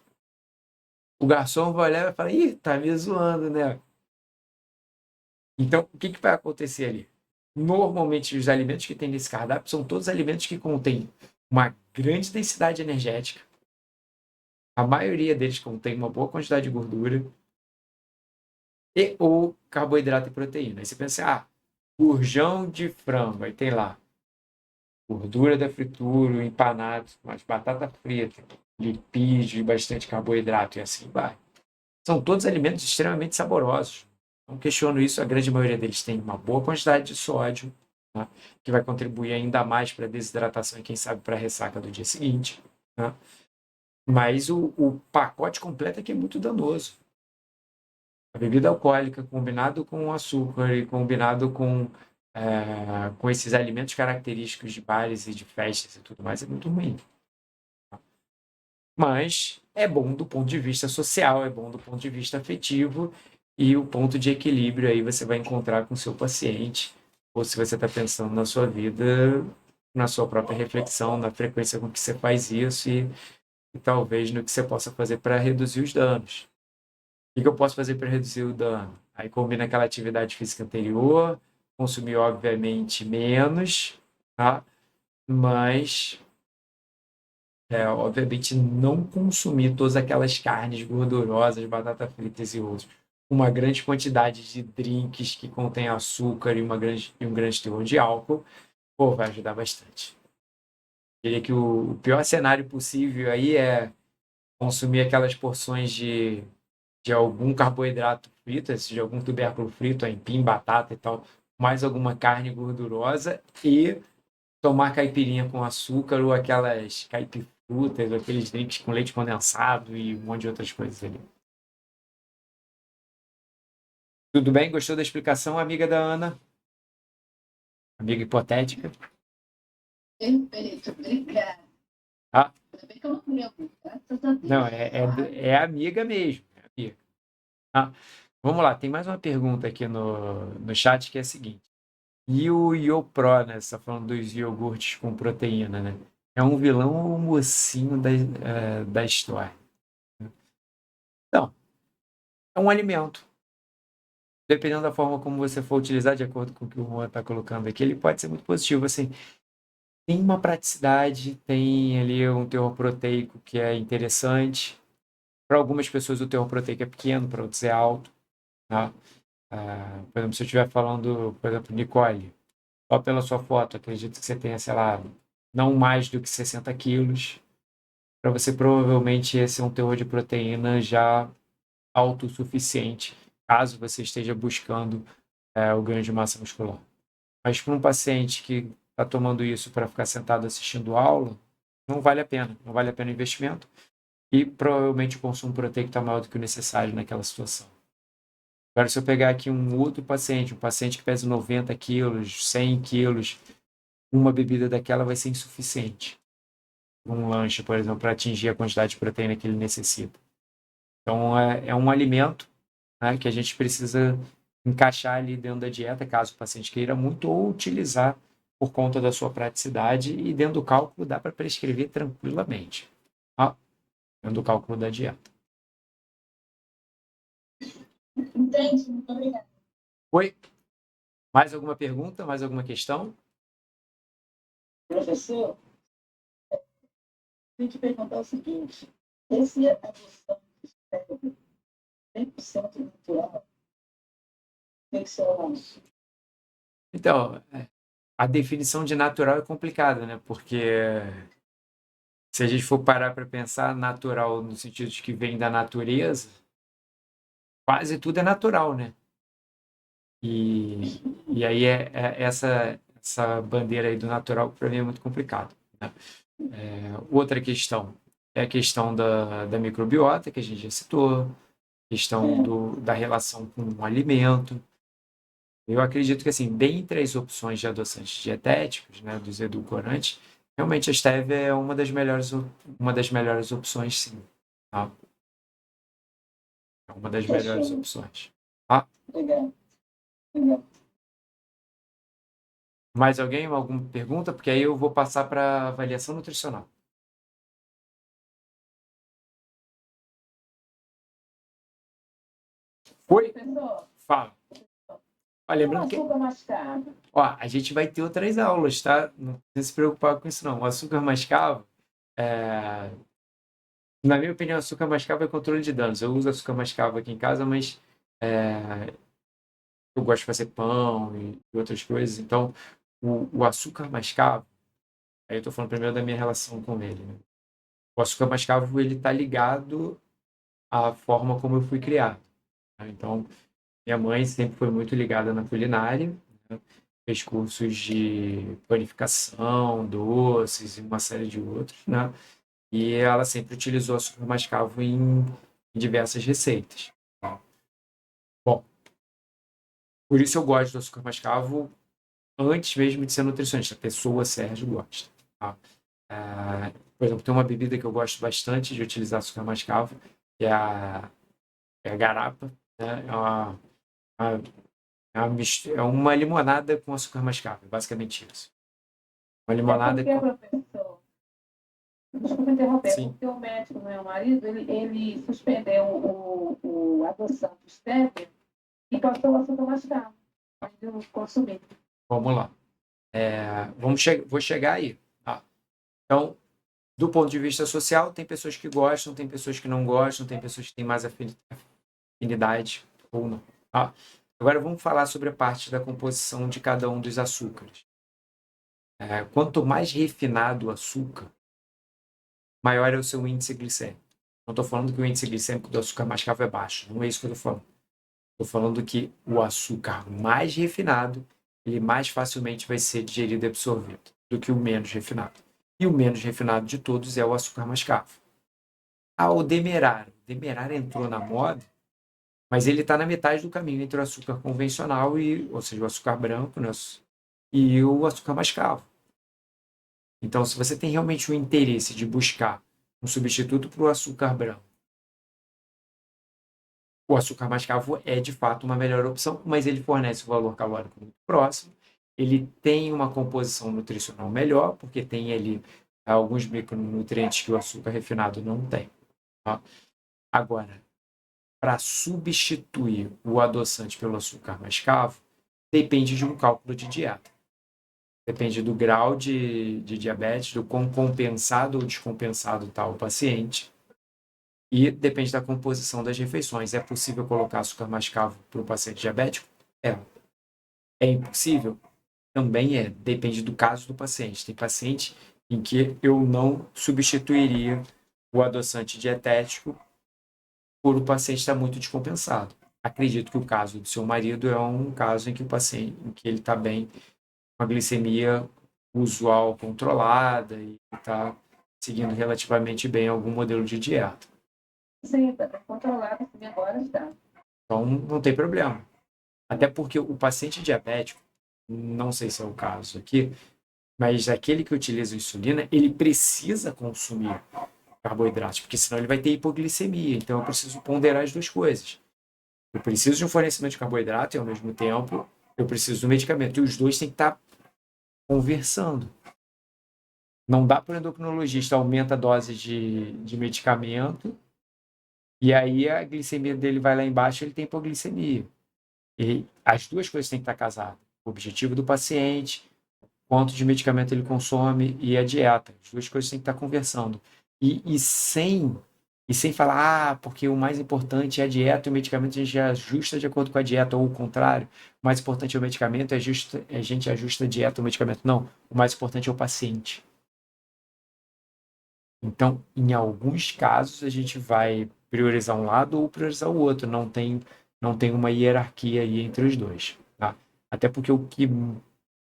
O garçom vai olhar e vai falar, ih, tá me zoando, né? Então, o que vai acontecer ali? Normalmente, os alimentos que tem nesse cardápio são todos alimentos que contêm uma grande densidade energética. A maioria deles contém uma boa quantidade de gordura e ou carboidrato e proteína. Aí você pensa, ah, burjão de frango. Aí tem lá gordura da fritura, empanado, mais batata frita, lipídio e bastante carboidrato e assim vai. São todos alimentos extremamente saborosos. Não questiono isso, a grande maioria deles tem uma boa quantidade de sódio, né, que vai contribuir ainda mais para a desidratação e, quem sabe, para a ressaca do dia seguinte. Né? Mas o pacote completo é que é muito danoso. A bebida alcoólica combinado com açúcar e combinado com esses alimentos característicos de bares e de festas e tudo mais é muito ruim. Mas é bom do ponto de vista social, é bom do ponto de vista afetivo e o ponto de equilíbrio aí você vai encontrar com o seu paciente, ou se você está pensando na sua vida, na sua própria reflexão, na frequência com que você faz isso e talvez no que você possa fazer para reduzir os danos. O que eu posso fazer para reduzir o dano? Aí combina aquela atividade física anterior, consumir obviamente menos, tá? Mas obviamente não consumir todas aquelas carnes gordurosas, batata fritas e outros. Uma grande quantidade de drinks que contém açúcar e um grande teor de álcool, pô, vai ajudar bastante. Eu diria que o pior cenário possível aí é consumir aquelas porções de algum carboidrato frito, de algum tubérculo frito, aipim, batata e tal, mais alguma carne gordurosa e tomar caipirinha com açúcar ou aquelas caipifrutas, ou aqueles drinks com leite condensado e um monte de outras coisas ali. Tudo bem? Gostou da explicação, amiga da Ana? Amiga hipotética? Perfeito, obrigada. Tá? Ainda bem que eu não lembro, graças a Deus. Não, é amiga mesmo. É amiga. Tá? Vamos lá, tem mais uma pergunta aqui no chat que é a seguinte. E o Iopro, né? Você está falando dos iogurtes com proteína, né? É um vilão ou um mocinho da história? Não, é um alimento. Dependendo da forma como você for utilizar, de acordo com o que o Juan está colocando aqui, ele pode ser muito positivo. Assim, tem uma praticidade, tem ali um teor proteico que é interessante. Para algumas pessoas o teor proteico é pequeno, para outros é alto. Tá? Por exemplo, se eu estiver falando, por exemplo, Nicole, só pela sua foto, acredito que você tenha, sei lá, não mais do que 60 quilos. Para você, provavelmente, esse é um teor de proteína já autossuficiente, caso você esteja buscando o ganho de massa muscular. Mas para um paciente que está tomando isso para ficar sentado assistindo aula, não vale a pena. Não vale a pena o investimento e provavelmente o consumo proteico está maior do que o necessário naquela situação. Agora, se eu pegar aqui um outro paciente, um paciente que pesa 90 quilos, 100 quilos, uma bebida daquela vai ser insuficiente. Um lanche, por exemplo, para atingir a quantidade de proteína que ele necessita. Então, é um alimento, né, que a gente precisa encaixar ali dentro da dieta, caso o paciente queira muito, ou utilizar por conta da sua praticidade, e dentro do cálculo dá para prescrever tranquilamente. Tá? Dentro do cálculo da dieta. Entendi, muito obrigada. Oi? Mais alguma pergunta? Mais alguma questão? Professor, tem que perguntar o seguinte: esse adoção de cérebro 100% natural tem que ser onde? Então, a definição de natural é complicada, né? Porque se a gente for parar para pensar, natural no sentido de que vem da natureza, quase tudo é natural, né? E aí essa bandeira aí do natural para mim é muito complicado, né? Outra questão é a questão da microbiota, que a gente já citou, questão da relação com o alimento. Eu acredito que, assim, dentre as opções de adoçantes dietéticos, né, dos edulcorantes, realmente a stevia é uma das melhores opções, sim. Tá? É uma das melhores opções. Tá? Obrigado. Obrigado. Mais alguém? Alguma pergunta? Porque aí eu vou passar para avaliação nutricional. Oi? Professor, Fala. Ó, e o lembrando que açúcar mascavo? ó, a gente vai ter outras aulas, tá? Não precisa se preocupar com isso, não. O açúcar mascavo, é, na minha opinião, o açúcar mascavo é controle de danos. Eu uso açúcar mascavo aqui em casa, mas eu gosto de fazer pão e outras coisas. Então, o açúcar mascavo, aí eu estou falando primeiro da minha relação com ele, né? O açúcar mascavo, ele está ligado à forma como eu fui criado, né? Então, minha mãe sempre foi muito ligada na culinária, né? Fez cursos de panificação, doces e uma série de outros, né? E ela sempre utilizou açúcar mascavo em diversas receitas. Tá? Bom, por isso eu gosto do açúcar mascavo antes mesmo de ser nutricionista. A pessoa Sérgio gosta. Tá? Por exemplo, tem uma bebida que eu gosto bastante de utilizar açúcar mascavo, que é a garapa, né? Uma, é uma limonada com açúcar mascavo, é basicamente isso. Uma É limonada porque, com... professor, desculpa interromper, Sim. porque o médico, meu marido, ele suspendeu a adoção do stevia e passou o açúcar mascavo, onde eu consumi. Vamos lá. Vou chegar aí. Tá? Então, do ponto de vista social, tem pessoas que gostam, tem pessoas que não gostam, tem pessoas que têm mais afinidade ou não. Tá? Agora vamos falar sobre a parte da composição de cada um dos açúcares. Quanto mais refinado o açúcar, maior é o seu índice glicêmico. Não estou falando que o índice glicêmico do açúcar mascavo é baixo, não é isso que eu estou falando. Estou falando que o açúcar mais refinado, ele mais facilmente vai ser digerido e absorvido do que o menos refinado. E o menos refinado de todos é o açúcar mascavo. O demerara. O demerara entrou na moda, mas ele está na metade do caminho entre o açúcar convencional, ou seja, o açúcar branco, né, e o açúcar mascavo. Então, se você tem realmente o interesse de buscar um substituto para o açúcar branco, o açúcar mascavo é de fato uma melhor opção, mas ele fornece um valor calórico muito próximo, ele tem uma composição nutricional melhor, porque tem ali alguns micronutrientes que o açúcar refinado não tem. Tá? Agora, para substituir o adoçante pelo açúcar mascavo, depende de um cálculo de dieta. Depende do grau de diabetes, do quão compensado ou descompensado está o paciente. E depende da composição das refeições. É possível colocar açúcar mascavo para o paciente diabético? É. É impossível? Também é. Depende do caso do paciente. Tem paciente em que eu não substituiria o adoçante dietético por o paciente estar muito descompensado. Acredito que o caso do seu marido é um caso em que o paciente, em que ele está bem com a glicemia usual controlada e está seguindo relativamente bem algum modelo de dieta. Sim, está controlado, assim, agora está. Então, não tem problema. Até porque o paciente diabético, não sei se é o caso aqui, mas aquele que utiliza insulina, ele precisa consumir carboidratos, porque senão ele vai ter hipoglicemia. Então, eu preciso ponderar as duas coisas. Eu preciso de um fornecimento de carboidrato e, ao mesmo tempo, eu preciso do medicamento. E os dois têm que estar conversando. Não dá para o endocrinologista aumenta a dose de medicamento e aí a glicemia dele vai lá embaixo e ele tem hipoglicemia. E as duas coisas têm que estar casadas. O objetivo do paciente, quanto de medicamento ele consome e a dieta. As duas coisas têm que estar conversando. E sem falar, porque o mais importante é a dieta e o medicamento a gente ajusta de acordo com a dieta, ou o contrário, o mais importante é o medicamento, a gente ajusta a dieta ou o medicamento. Não, o mais importante é o paciente. Então, em alguns casos, a gente vai priorizar um lado ou priorizar o outro. Não tem uma hierarquia aí entre os dois. Tá? Até porque o que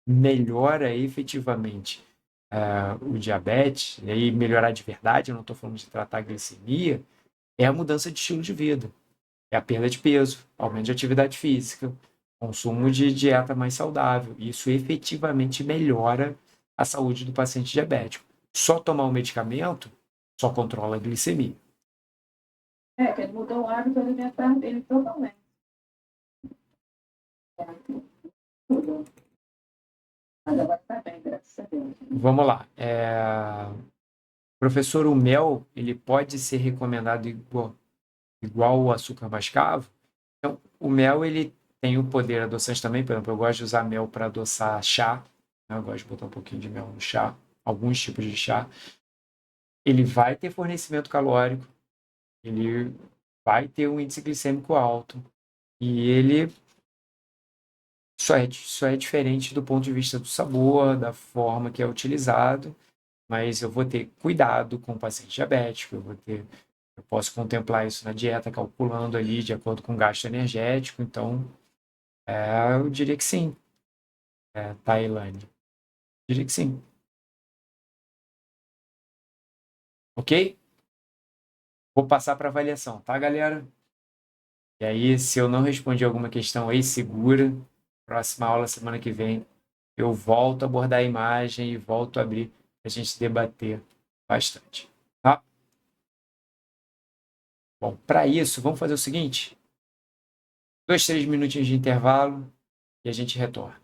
melhora efetivamente o diabetes, e aí melhorar de verdade, eu não estou falando de tratar a glicemia, é a mudança de estilo de vida. É a perda de peso, aumento de atividade física, consumo de dieta mais saudável. Isso efetivamente melhora a saúde do paciente diabético. Só tomar um medicamento só controla a glicemia. Que ele mudou o hábito alimentar dele totalmente. Tudo. Mas agora está bem, graças a Deus. Vamos lá. Professor, o mel, ele pode ser recomendado igual o açúcar mascavo? Então, o mel, ele tem o poder adoçante também. Por exemplo, eu gosto de usar mel para adoçar chá. Né? Eu gosto de botar um pouquinho de mel no chá, alguns tipos de chá. Ele vai ter fornecimento calórico, ele vai ter um índice glicêmico alto e ele só é diferente do ponto de vista do sabor, da forma que é utilizado, mas eu vou ter cuidado com o paciente diabético, eu posso contemplar isso na dieta, calculando ali de acordo com o gasto energético, então eu diria que sim, Tailândia. Diria que sim. Ok? Vou passar para avaliação, tá, galera? E aí, se eu não respondi alguma questão aí, segura. Próxima aula, semana que vem, eu volto a abordar a imagem e volto a abrir para a gente debater bastante. Tá? Bom, para isso, vamos fazer o seguinte: 2, 3 minutinhos de intervalo e a gente retorna.